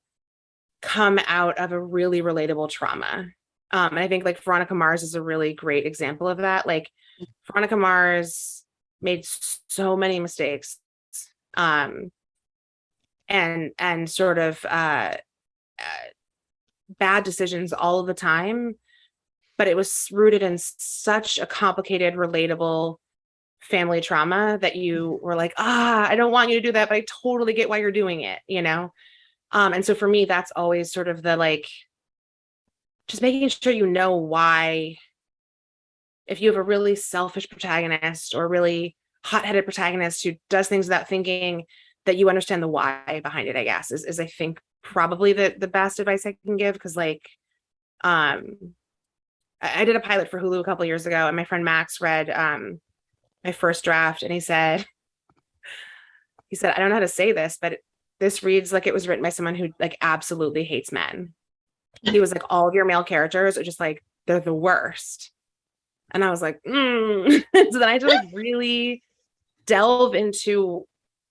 come out of a really relatable trauma. And I think like Veronica Mars is a really great example of that. Like Veronica Mars made so many mistakes, and sort of bad decisions all of the time, but it was rooted in such a complicated, relatable family trauma that you were like, I don't want you to do that, but I totally get why you're doing it, and so for me, that's always sort of the like, just making sure you know why. If you have a really selfish protagonist or really hot-headed protagonist who does things without thinking, that you understand the why behind it, I guess, is I think probably the best advice I can give. Because like, I did a pilot for Hulu a couple of years ago, and my friend Max read my first draft, and he said, I don't know how to say this, but this reads like it was written by someone who like absolutely hates men. He was like, all of your male characters are just like, they're the worst. And I was like, So then I had to like really delve into,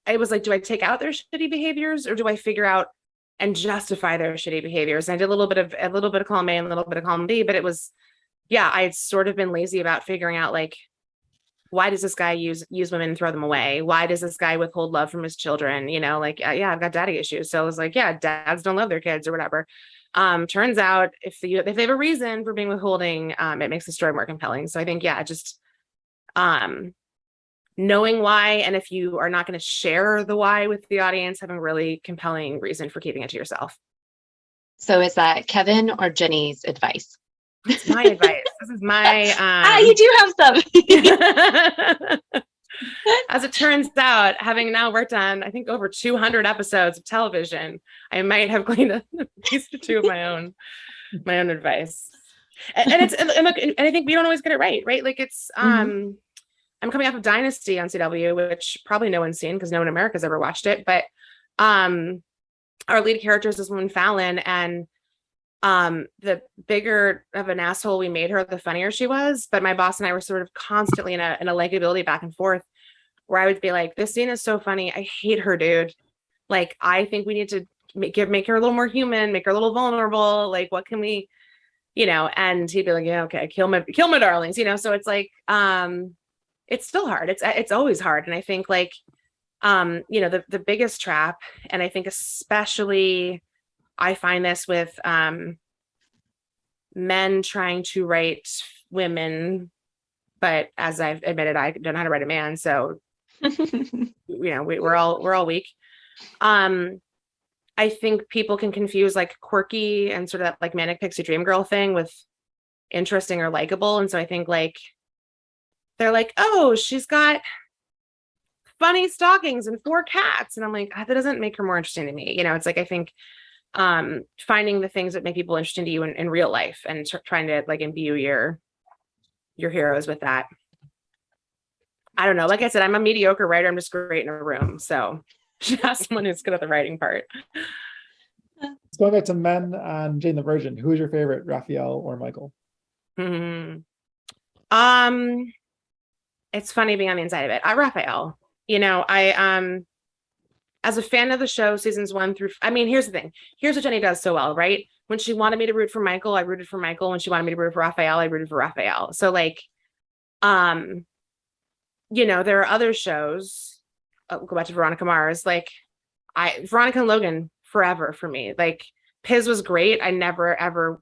I was like, do I take out their shitty behaviors, or do I figure out and justify their shitty behaviors? And I did a little bit of column A and a little bit of column B, but it was, I had sort of been lazy about figuring out like, why does this guy use women and throw them away? Why does this guy withhold love from his children? You know, like, yeah, I've got daddy issues. So I was like, yeah, dads don't love their kids or whatever. Turns out if they have a reason for being withholding, it makes the story more compelling. So I think, yeah, just knowing why, and if you are not going to share the why with the audience, having a really compelling reason for keeping it to yourself.
So is that Kevin or Jenny's advice?
It's my advice. This is my
you do have some.
As it turns out, having now worked on, I think, over 200 episodes of television, I might have gleaned at least two of my own advice. And I think we don't always get it right? Like it's I'm coming off of Dynasty on CW, which probably no one's seen because no one in America has ever watched it. But our lead character is this woman, Fallon, and the bigger of an asshole we made her, the funnier she was. But my boss and I were sort of constantly in a likability back and forth, where I would be like, this scene is so funny. I hate her, dude. Like, I think we need to make her a little more human, make her a little vulnerable. Like, what can we, you know? And he'd be like, yeah, okay, kill my darlings, you know? So it's like, it's still hard. It's always hard. And I think like, you know, the biggest trap, and I think especially I find this with men trying to write women, but as I've admitted, I don't know how to write a man. So, you know, we're all weak. I think people can confuse like quirky and sort of that like manic pixie dream girl thing with interesting or likable. And so I think like, they're like, oh, she's got funny stockings and 4 cats. And I'm like, that doesn't make her more interesting to me. You know, it's like, I think finding the things that make people interesting to you in real life and trying to like imbue your heroes with that. I don't know. Like I said, I'm a mediocre writer. I'm just great in a room. So should ask someone who's good at the writing part.
Going back to men and Jane the Virgin, who is your favorite, Raphael or Michael?
It's funny being on the inside of it. Raphael, you know, I as a fan of the show, seasons 1 through, I mean, here's the thing. Here's what Jenny does so well, right? When she wanted me to root for Michael, I rooted for Michael. When she wanted me to root for Raphael, I rooted for Raphael. So like, you know, there are other shows. I'll go back to Veronica Mars. Like Veronica and Logan forever for me. Like Piz was great. I never ever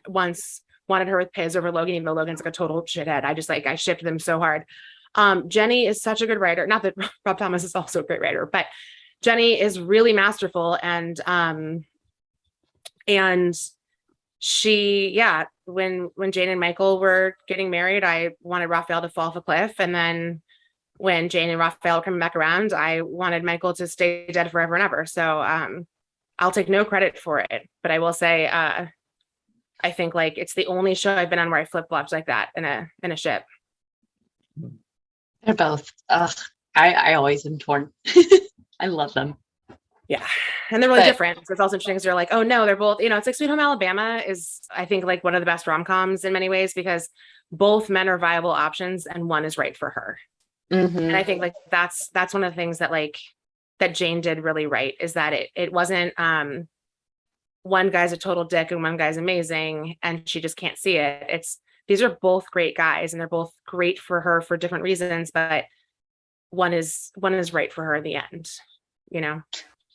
once wanted her with Piz over Logan, even though Logan's like a total shithead. I shipped them so hard. Jenny is such a good writer. Not that Rob Thomas is also a great writer, but Jenny is really masterful. And she, yeah, when Jane and Michael were getting married, I wanted Raphael to fall off a cliff. And then when Jane and Raphael were coming back around, I wanted Michael to stay dead forever and ever. So I'll take no credit for it, but I will say, I think like it's the only show I've been on where I flip-flopped like that in a ship.
They're both. I always am torn. I love them.
Yeah. And they're really different. So it's also interesting because you're like, oh no, they're both, you know, it's like Sweet Home Alabama is, I think, like one of the best rom-coms in many ways because both men are viable options and one is right for her. Mm-hmm. And I think like that's one of the things that like that Jane did really right is that it wasn't one guy's a total dick and one guy's amazing and she just can't see it. It's these are both great guys and they're both great for her for different reasons, but one is right for her in the end, you know.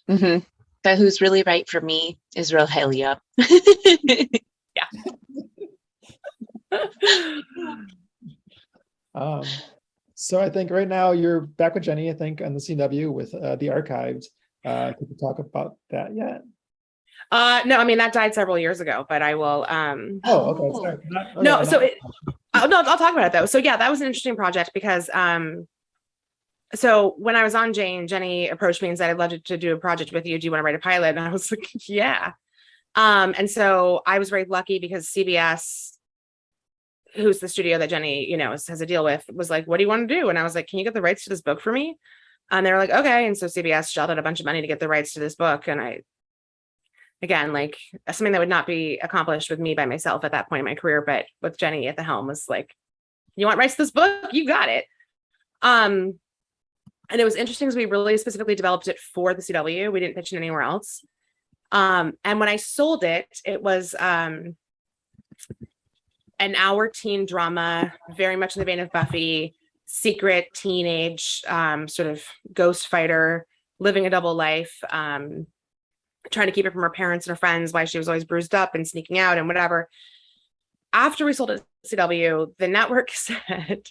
Mm-hmm. But who's really right for me is Rogelia.
Yeah.
So I think right now you're back with Jenny, I think, on the CW with the archived. Could you talk about that yet?
No, I mean that died several years ago, but I will.
Okay. Sorry.
No, so I'll talk about it though. So yeah, that was an interesting project because so when I was on Jenny approached me and said, I'd love to do a project with you. Do you want to write a pilot? And I was like, yeah. And so I was very lucky because CBS, who's the studio that Jenny, you know, has a deal with, was like, what do you want to do? And I was like, can you get the rights to this book for me? And they were like, okay. And so CBS shelled out a bunch of money to get the rights to this book. And again, like something that would not be accomplished with me by myself at that point in my career, but with Jenny at the helm was like, you want rights to this book? You got it. And it was interesting because we really specifically developed it for the CW. We didn't pitch it anywhere else. And when I sold it, it was an hour teen drama, very much in the vein of Buffy, secret teenage sort of ghost fighter, living a double life, trying to keep it from her parents and her friends, why she was always bruised up and sneaking out and whatever. After we sold it to CW, the network said,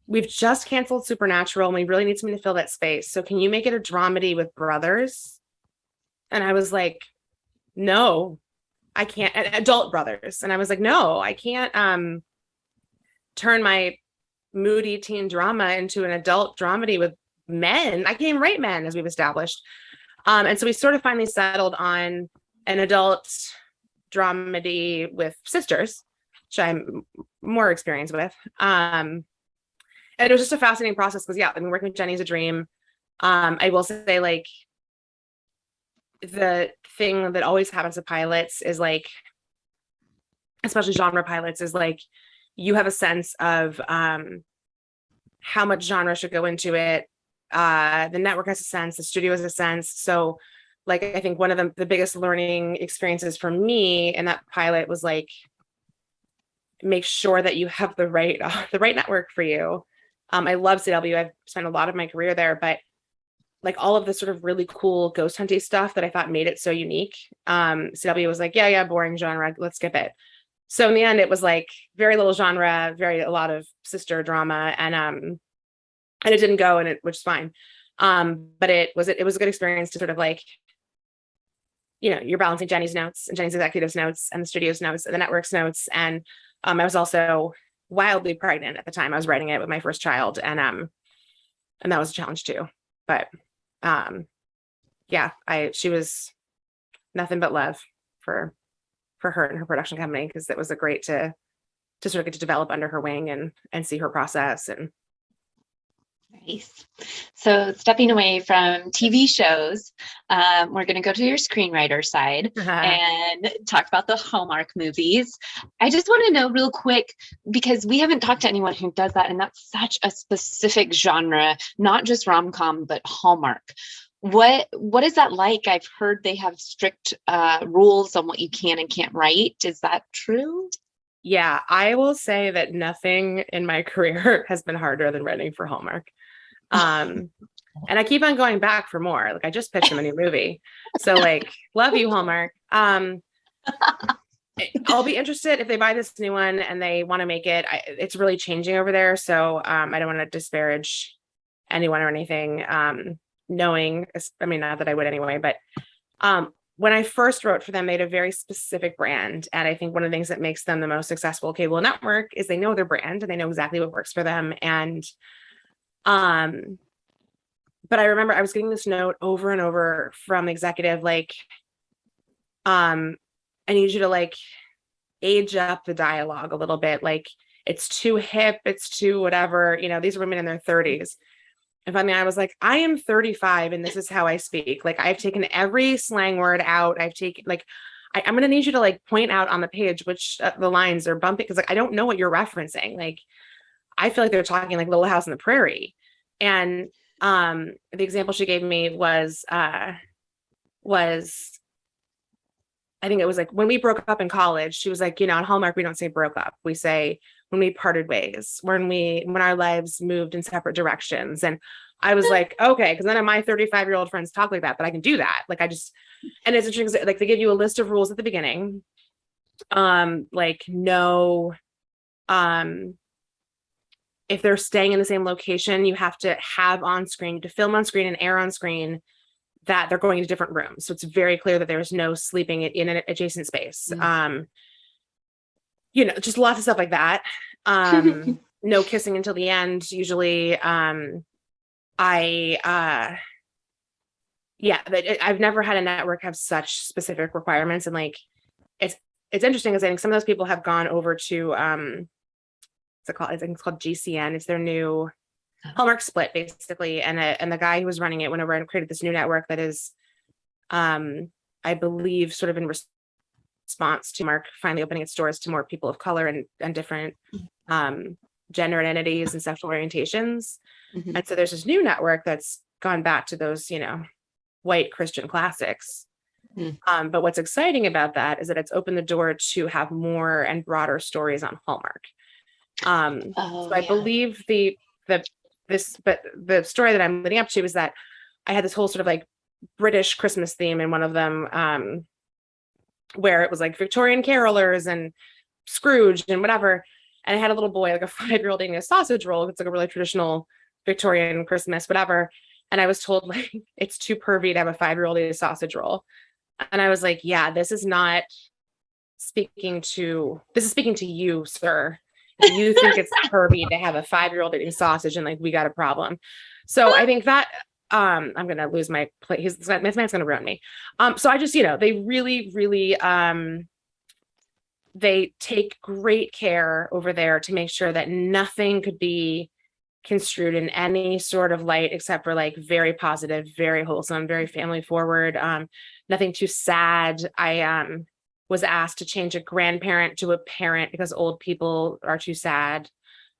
we've just canceled Supernatural and we really need something to fill that space. So can you make it a dramedy with brothers? And I was like, no, I can't. Adult brothers. And I was like, no, I can't turn my moody teen drama into an adult dramedy with men. I can't even write men, as we've established. And so we sort of finally settled on an adult dramedy with sisters, which I'm more experienced with. And it was just a fascinating process because, yeah, I mean, working with Jenny is a dream. I will say, like, the thing that always happens to pilots is, like, especially genre pilots, is like you have a sense of how much genre should go into it. The network has a sense, the studio has a sense. So, like, I think one of the biggest learning experiences for me in that pilot was, like, make sure that you have the right network for you. I love CW. I've spent a lot of my career there, but, like, all of the sort of really cool ghost hunting stuff that I thought made it so unique, CW was like, yeah, boring genre, let's skip it. So in the end, it was like very little genre, a lot of sister drama, and it didn't go, which is fine. But it was a good experience to sort of, like, you know, you're balancing Jenny's notes and Jenny's executive's notes and the studio's notes and the network's notes. And I was also wildly pregnant at the time. I was writing it with my first child, and that was a challenge too. But yeah, she was nothing but love for her and her production company, because it was a great to sort of get to develop under her wing and see her process. And
nice. So stepping away from TV shows, we're going to go to your screenwriter side and talk about the Hallmark movies. I just want to know real quick, because we haven't talked to anyone who does that, and that's such a specific genre, not just rom-com, but Hallmark. What is that like? I've heard they have strict rules on what you can and can't write. Is that true?
Yeah, I will say that nothing in my career has been harder than writing for Hallmark. And I keep on going back for more. Like, I just pitched them a new movie. So, like, love you, Hallmark. I'll be interested if they buy this new one and they want to make it. It's really changing over there. So I don't want to disparage anyone or anything. Knowing, I mean, not that I would anyway, but when I first wrote for them, they had a very specific brand. And I think one of the things that makes them the most successful cable network is they know their brand and they know exactly what works for them. And but I remember I was getting this note over and over from the executive, like, I need you to, like, age up the dialogue a little bit. Like, it's too hip, it's too whatever, you know, these are women in their 30s. And finally I was like, I am 35 and this is how I speak. Like, I've taken every slang word out. I've taken, like, I'm going to need you to, like, point out on the page which the lines are bumpy, because, like, I don't know what you're referencing. Like, I feel like they're talking like Little House on the Prairie. And the example she gave me was I think it was like, when we broke up in college, she was like, you know, on Hallmark, we don't say broke up. We say when we parted ways, when our lives moved in separate directions. And I was like, okay, because none of my 35-year-old friends talk like that, but I can do that. Like, and it's interesting, like, they give you a list of rules at the beginning. Like, no, if they're staying in the same location, you have to have on screen, to film on screen and air on screen, that they're going to different rooms. So it's very clear that there's no sleeping in an adjacent space. You know, just lots of stuff like that. No kissing until the end, usually. I've never had a network have such specific requirements. And, like, it's interesting because I think some of those people have gone over to, I think it's called GCN. It's their new Hallmark split, basically. And the guy who was running it went over and created this new network that is, I believe, sort of in response to Mark finally opening its doors to more people of color and different gender identities and sexual orientations. Mm-hmm. And so there's this new network that's gone back to those, you know, white Christian classics. Mm. But what's exciting about that is that it's opened the door to have more and broader stories on Hallmark. So I believe the story that I'm leading up to is that I had this whole sort of like British Christmas theme in one of them, where it was like Victorian carolers and Scrooge and whatever. And I had a little boy, like a 5-year-old, eating a sausage roll. It's like a really traditional Victorian Christmas, whatever. And I was told, like, it's too pervy to have a 5-year-old eat a sausage roll. And I was like, yeah, this is speaking to you, sir. If you think it's pervy to have a 5-year-old eating sausage, and like, we got a problem. So I think that I'm going to lose my place. This man's going to ruin me. So I just, they really, really, they take great care over there to make sure that nothing could be construed in any sort of light except for like very positive, very wholesome, very family forward, nothing too sad. I was asked to change a grandparent to a parent because old people are too sad.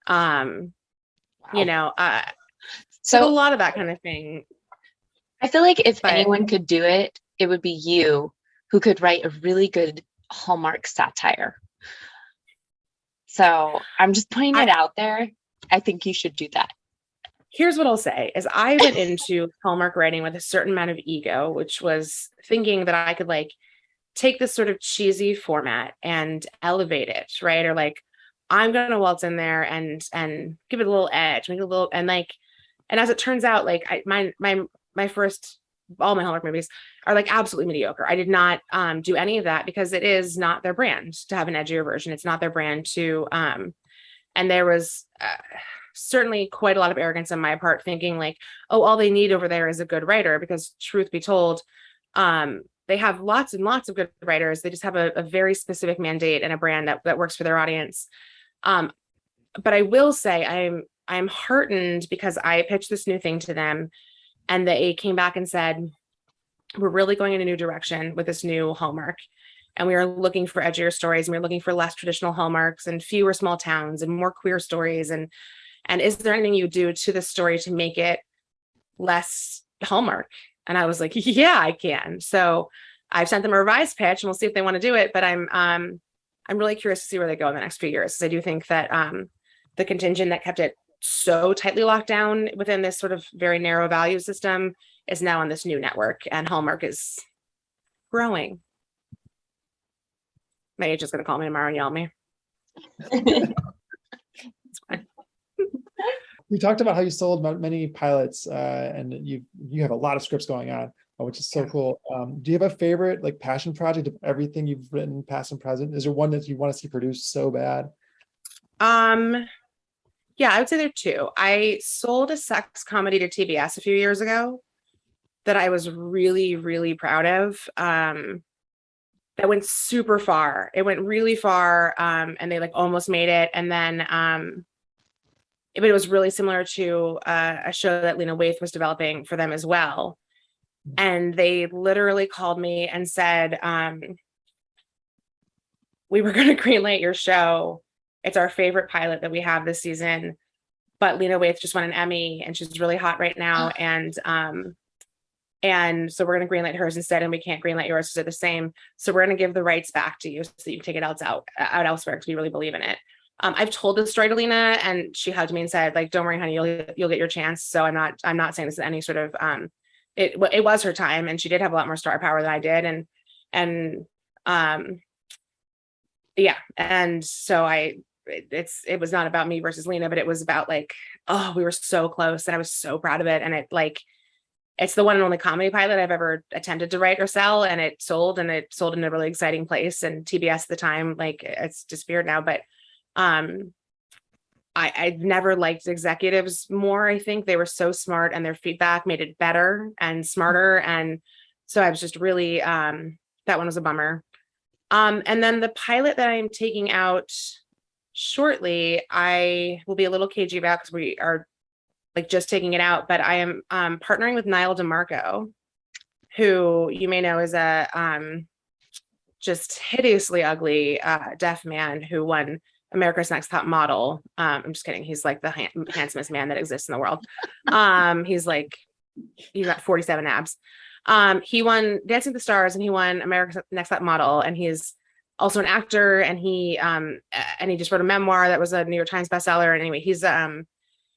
Wow. So a lot of that kind of thing.
I feel like if anyone could do it, it would be you, who could write a really good Hallmark satire. So I'm just putting it out there. I think you should do that.
Here's what I'll say is I went into Hallmark writing with a certain amount of ego, which was thinking that I could like take this sort of cheesy format and elevate it, right? Or like, I'm going to waltz in there and give it a little edge, make it a little, and as it turns out, like my first, all my Hallmark movies are like absolutely mediocre. I did not do any of that because it is not their brand to have an edgier version. It's not their brand to, and there was certainly quite a lot of arrogance on my part thinking like, oh, all they need over there is a good writer, because truth be told, they have lots and lots of good writers. They just have a very specific mandate and a brand that works for their audience. But I will say I'm heartened because I pitched this new thing to them and they came back and said, we're really going in a new direction with this new Hallmark. And we are looking for edgier stories, and we're looking for less traditional Hallmarks and fewer small towns and more queer stories. And is there anything you do to the story to make it less Hallmark? And I was like, yeah, I can. So I've sent them a revised pitch and we'll see if they want to do it. But I'm really curious to see where they go in the next few years. Because I do think that the contingent that kept it so tightly locked down within this sort of very narrow value system is now on this new network, and Hallmark is growing. My agent's is going to call me tomorrow and yell at me. It's fine.
You talked about how you sold many pilots, and you have a lot of scripts going on, which is so cool. Do you have a favorite like passion project of everything you've written, past and present? Is there one that you want to see produced so bad?
Yeah, I would say there are two. I sold a sex comedy to TBS a few years ago that I was really, really proud of. That went super far. It went really far, and they like almost made it. And then, but it was really similar to a show that Lena Waithe was developing for them as well. And they literally called me and said, we were going to greenlight your show. It's our favorite pilot that we have this season, but Lena Waithe just won an Emmy and she's really hot right now. And so we're going to greenlight hers instead, and we can't greenlight yours because they're the same. So we're going to give the rights back to you so that you can take it out elsewhere, because we really believe in it. I've told this story to Lena, and she hugged me and said, like, don't worry, honey, you'll get your chance. So I'm not saying this is any sort of, it was her time, and she did have a lot more star power than I did. Yeah. And so it was not about me versus Lena, but it was about like, oh, we were so close and I was so proud of it. And it's the one and only comedy pilot I've ever attempted to write or sell, and it sold in a really exciting place. And TBS at the time, like, it's disappeared now, but I've never liked executives more. I think they were so smart, and their feedback made it better and smarter. And so I was just really, that one was a bummer. And then the pilot that I'm taking out shortly, I will be a little cagey about because we are like just taking it out, but I am partnering with Niall DeMarco, who you may know is a just hideously ugly deaf man who won America's Next Top Model. I'm just kidding. He's like the handsomest man that exists in the world. He's got 47 abs. He won Dancing with the Stars, and he won America's Next Top Model, and he's also an actor, and he just wrote a memoir that was a New York Times bestseller. And anyway,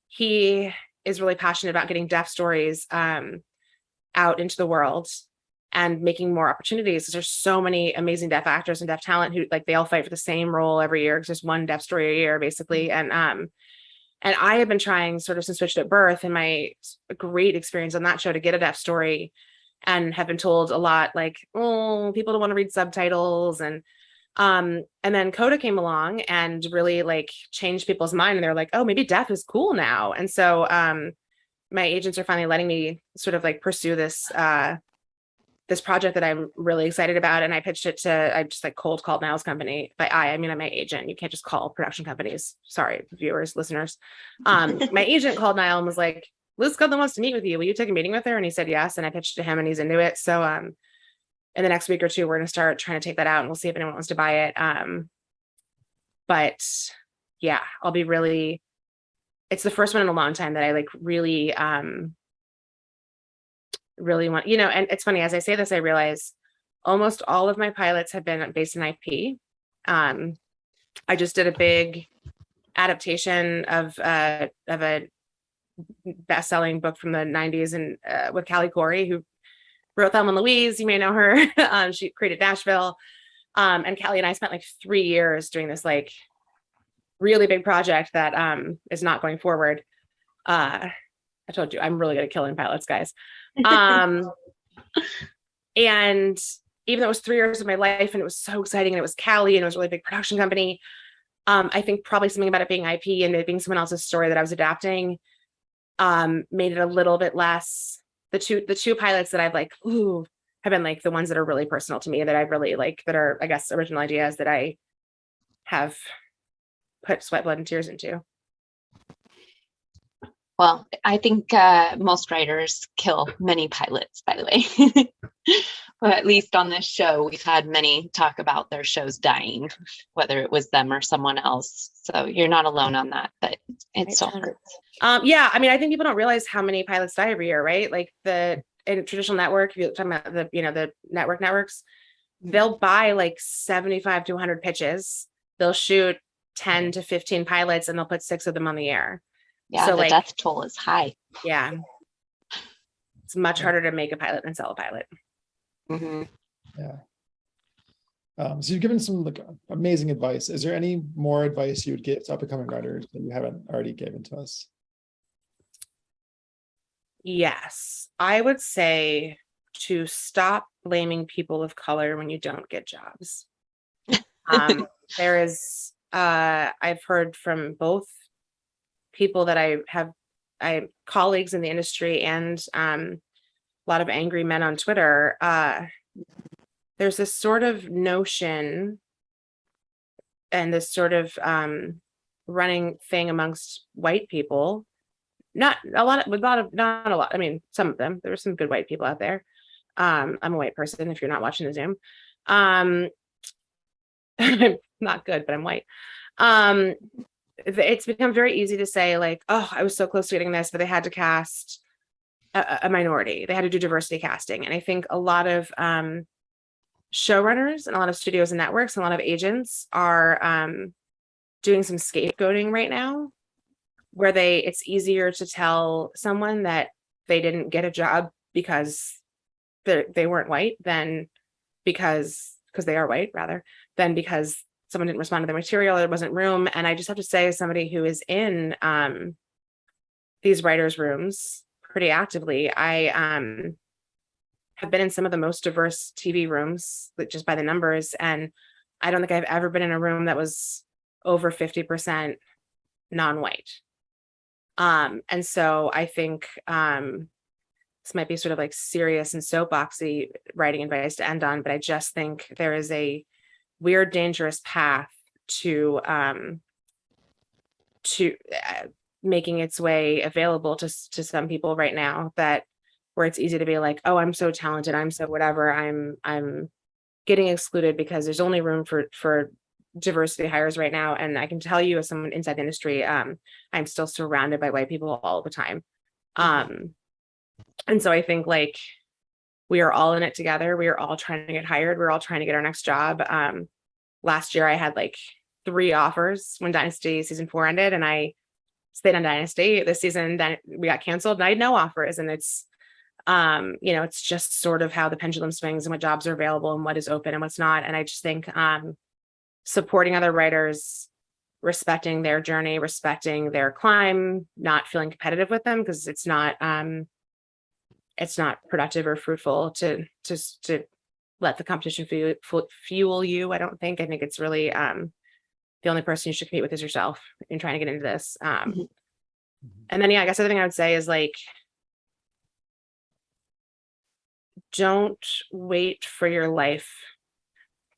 he is really passionate about getting deaf stories out into the world and making more opportunities. There's so many amazing deaf actors and deaf talent who, like, they all fight for the same role every year. It's just one deaf story a year, basically. And I have been trying sort of since Switched at Birth, and my great experience on that show, to get a deaf story, and have been told a lot, like, oh, people don't want to read subtitles. And then Coda came along and really, like, changed people's mind. And they're like, oh, maybe deaf is cool now. And so my agents are finally letting me sort of like pursue this project that I'm really excited about. And I pitched it to, I just like cold called Niall's company. I mean, I'm my agent. You can't just call production companies. Sorry, viewers, listeners. My agent called Niall and was like, Liz Sczudlo wants to meet with you. Will you take a meeting with her? And he said yes. And I pitched to him, and he's into it. So in the next week or two, we're going to start trying to take that out, and we'll see if anyone wants to buy it. But yeah, I'll be really, it's the first one in a long time that I like really want, and it's funny, as I say this, I realize almost all of my pilots have been based in IP. I just did a big adaptation of a best-selling book from the 90s, and with Callie Corey, who wrote Thelma and Louise. You may know her. She created Nashville. And Callie and I spent like 3 years doing this like really big project that is not going forward. I told you, I'm really good at killing pilots, guys. And even though it was 3 years of my life, and it was so exciting, and it was Callie, and it was a really big production company, I think probably something about it being IP and it being someone else's story that I was adapting made it a little bit less. The two pilots that I've like, have been like the ones that are really personal to me, that I really like, that are, I guess, original ideas that I have put sweat, blood, and tears into.
Well, I think most writers kill many pilots, by the way. Well, at least on this show, we've had many talk about their shows dying, whether it was them or someone else. So you're not alone on that, but it still hurts.
Yeah, I mean, I think people don't realize how many pilots die every year, right? Like in a traditional network, if you're talking about the networks, they'll buy like 75 to 100 pitches. They'll shoot 10 to 15 pilots, and they'll put 6 of them on the air.
Yeah, so the death toll is high.
Yeah. It's much harder to make a pilot than sell a pilot.
Mm-hmm.
Yeah. So you've given some like amazing advice. Is there any more advice you would give to up-and-coming writers that you haven't already given to us?
Yes. I would say to stop blaming people of color when you don't get jobs. There is, I've heard from both people that I have colleagues in the industry, and a lot of angry men on Twitter. There's this sort of notion and this sort of running thing amongst white people. Not a lot. I mean, some of them. There are some good white people out there. I'm a white person. If you're not watching the Zoom, I'm not good, but I'm white. It's become very easy to say like, oh, I was so close to getting this, but they had to cast a minority. They had to do diversity casting. And I think a lot of showrunners and a lot of studios and networks and a lot of agents are doing some scapegoating right now, where it's easier to tell someone that they didn't get a job because they weren't white than because they are white, rather, than because someone didn't respond to the material, there wasn't room. And I just have to say, as somebody who is in these writers' rooms pretty actively, I have been in some of the most diverse TV rooms, just by the numbers. And I don't think I've ever been in a room that was over 50% non-white. And so I think this might be sort of like serious and soapboxy writing advice to end on, but I just think there is a weird, dangerous path to making its way available to some people right now, that where it's easy to be like, oh, I'm so talented, I'm so whatever, I'm getting excluded because there's only room for diversity hires right now. And I can tell you, as someone inside the industry, I'm still surrounded by white people all the time. And so I think like we are all in it together. We are all trying to get hired. We're all trying to get our next job. last year I had like 3 offers when Dynasty season 4 ended, and I stayed on Dynasty. This season then we got canceled and I had no offers. And it's, it's just sort of how the pendulum swings and what jobs are available and what is open and what's not. And I just think supporting other writers, respecting their journey, respecting their climb, not feeling competitive with them, because it's not productive or fruitful to let the competition fuel you. I think it's really the only person you should compete with is yourself in trying to get into this. And then, I guess the other thing I would say is like, don't wait for your life.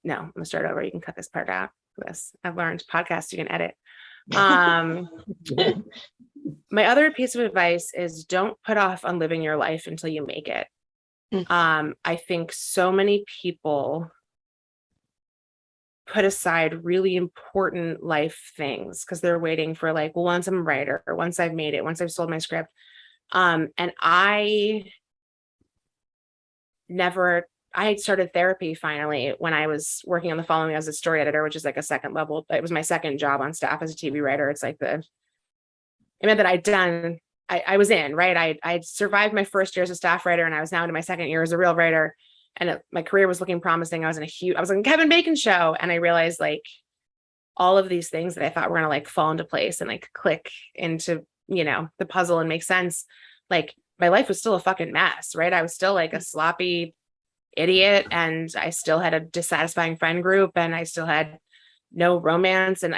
No, I'm gonna start over. You can cut this part out. I've learned podcasts you can edit. My other piece of advice is don't put off on living your life until you make it. I think so many people put aside really important life things because they're waiting for like, well, once I'm a writer, or once I've made it, once I've sold my script. And I started therapy finally when I was working on The Following as a story editor, which is like a second level. It was my second job on staff as a TV writer. It's like it meant that I was in, right? I survived my first year as a staff writer, and I was now into my second year as a real writer. And my career was looking promising. I was on a Kevin Bacon show, and I realized like all of these things that I thought were going to like fall into place and like click into, the puzzle and make sense. Like my life was still a fucking mess, right? I was still like a sloppy idiot, and I still had a dissatisfying friend group, and I still had no romance. And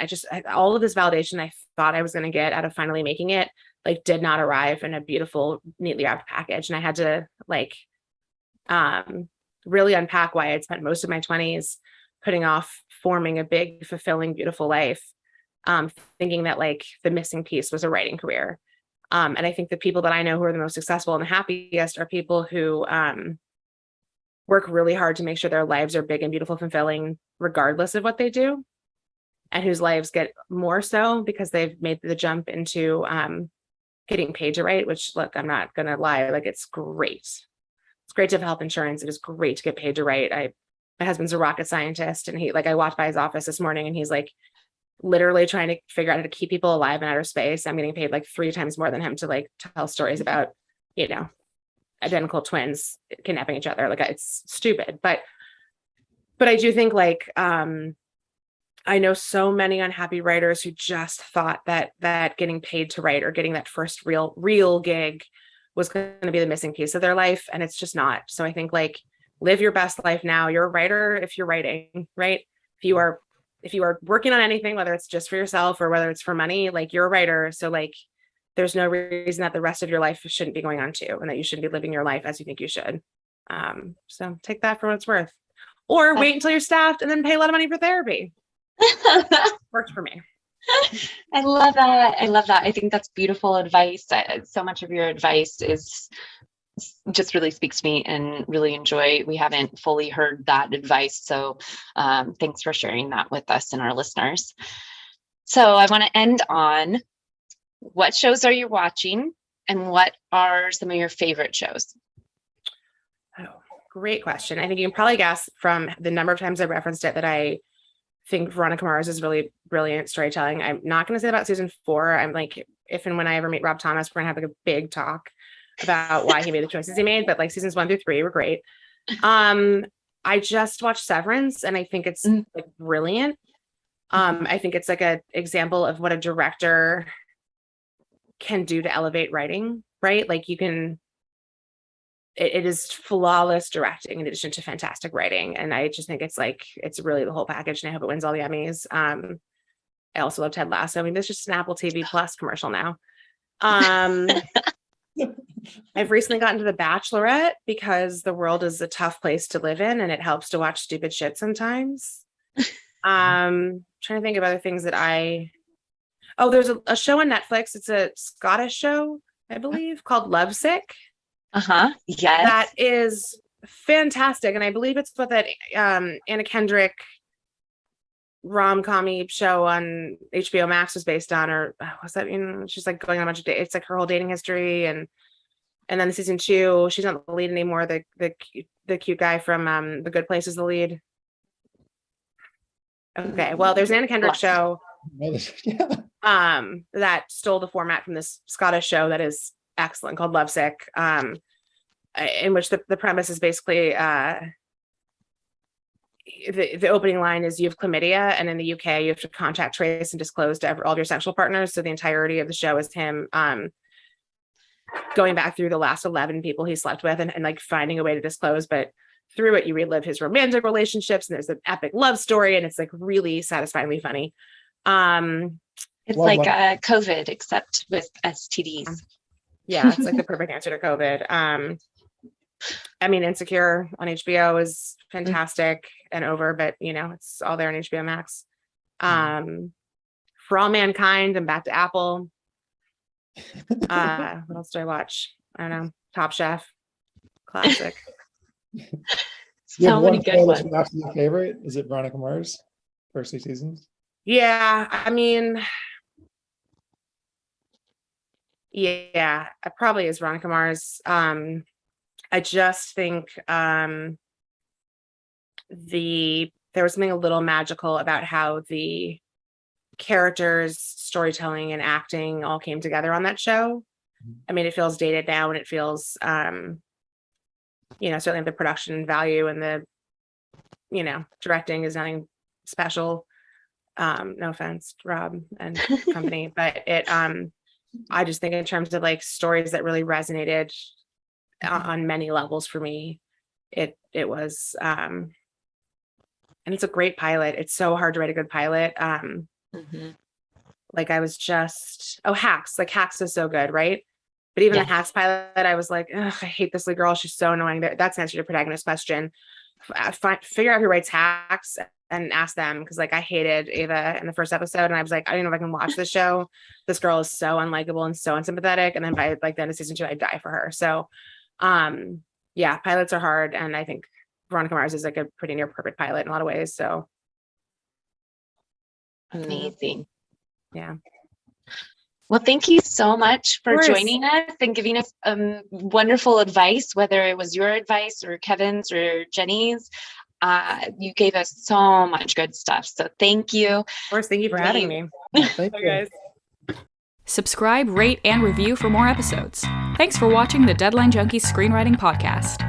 all of this validation I thought I was going to get out of finally making it, like did not arrive in a beautiful, neatly wrapped package. And I had to like, really unpack why I'd spent most of my 20s putting off forming a big, fulfilling, beautiful life, thinking that like the missing piece was a writing career. And I think the people that I know who are the most successful and the happiest are people who work really hard to make sure their lives are big and beautiful, fulfilling, regardless of what they do, and whose lives get more so because they've made the jump into getting paid to write, which, look, I'm not going to lie, like it's great. It's great to have health insurance. It is great to get paid to write. My husband's a rocket scientist, and I walked by his office this morning, and he's like literally trying to figure out how to keep people alive in outer space. I'm getting paid like 3 times more than him to like tell stories about, identical twins kidnapping each other. Like it's stupid, but I do think like, I know so many unhappy writers who just thought that getting paid to write or getting that first real gig was going to be the missing piece of their life. And it's just not. So I think like live your best life now. You're a writer if you're writing, right? If you are working on anything, whether it's just for yourself or whether it's for money, like you're a writer. So like, there's no reason that the rest of your life shouldn't be going on too, and that you shouldn't be living your life as you think you should. So take that for what it's worth, or wait until you're staffed and then pay a lot of money for therapy. Worked for me.
I love that. I think that's beautiful advice. So much of your advice just really speaks to me, and really enjoy. We haven't fully heard that advice. So thanks for sharing that with us and our listeners. So I want to end on, what shows are you watching, and what are some of your favorite shows?
Oh, great question. I think you can probably guess from the number of times I referenced it that I think Veronica Mars is really brilliant storytelling. I'm not going to say about season 4. I'm like, if and when I ever meet Rob Thomas, we're going to have like a big talk about why he made the choices he made. But like seasons 1 through 3 were great. I just watched Severance, and I think it's like brilliant. I think it's like an example of what a director can do to elevate writing, right? Like it is flawless directing in addition to fantastic writing. And I just think it's really the whole package, and I hope it wins all the Emmys. I also love Ted Lasso. I mean, there's just an Apple TV Plus commercial now. I've recently gotten to The Bachelorette because the world is a tough place to live in, and it helps to watch stupid shit sometimes. Trying to think of other things that there's a show on Netflix. It's a Scottish show, I believe, called Lovesick.
Yes.
That is fantastic. And I believe it's what that Anna Kendrick rom-com-y show on HBO Max was based on, or what's that? She's like going on a bunch of dates. It's like her whole dating history. And then season 2, she's not the lead anymore. The cute guy from The Good Place is the lead. Okay. Well, there's an Anna Kendrick show
Yeah.
that stole the format from this Scottish show that is excellent called Lovesick, in which the premise is basically the opening line is you have chlamydia, and in the UK you have to contact trace and disclose to all of your sexual partners. So the entirety of the show is him going back through the last 11 people he slept with and like finding a way to disclose, but through it you relive his romantic relationships, and there's an epic love story, and it's like really satisfyingly funny.
It's like COVID except with STDs.
Yeah, it's like the perfect answer to COVID. I mean, Insecure on HBO is fantastic and over, but you know, it's all there on HBO Max. For All Mankind, I'm back to Apple. What else do I watch? I don't know. Top Chef, classic.
So many good ones.
Your favorite? Is it Veronica Mars? First 2 seasons?
Yeah, I mean, yeah, it probably is Veronica Mars. I just think there was something a little magical about how the characters, storytelling, and acting all came together on that show. I mean, it feels dated now, and it feels, you know, certainly the production value and the, you know, directing is nothing special. No offense, Rob and company, but it, I just think in terms of like stories that really resonated on many levels for me, it was, and it's a great pilot. It's so hard to write a good pilot. Like I was just, Hacks, like Hacks is so good, right? But even the Hacks pilot, I was like, ugh, I hate this lead girl. She's so annoying. That's an answer to your protagonist question. Figure out who writes Hacks and ask them, because like I hated Ava in the first episode, and I was like, I don't know if I can watch this show. This girl is so unlikable and so unsympathetic. And then by like the end of season 2, I die for her. So yeah, pilots are hard, and I think Veronica Mars is like a pretty near perfect pilot in a lot of ways. So
amazing.
Yeah.
Well, thank you so much for joining us and giving us wonderful advice, whether it was your advice or Kevin's or Jenny's. You gave us so much good stuff. So thank you.
Of course, thank you for having me.
Thank you.
Guys.
Subscribe, rate, and review for more episodes. Thanks for watching the Deadline Junkies Screenwriting Podcast.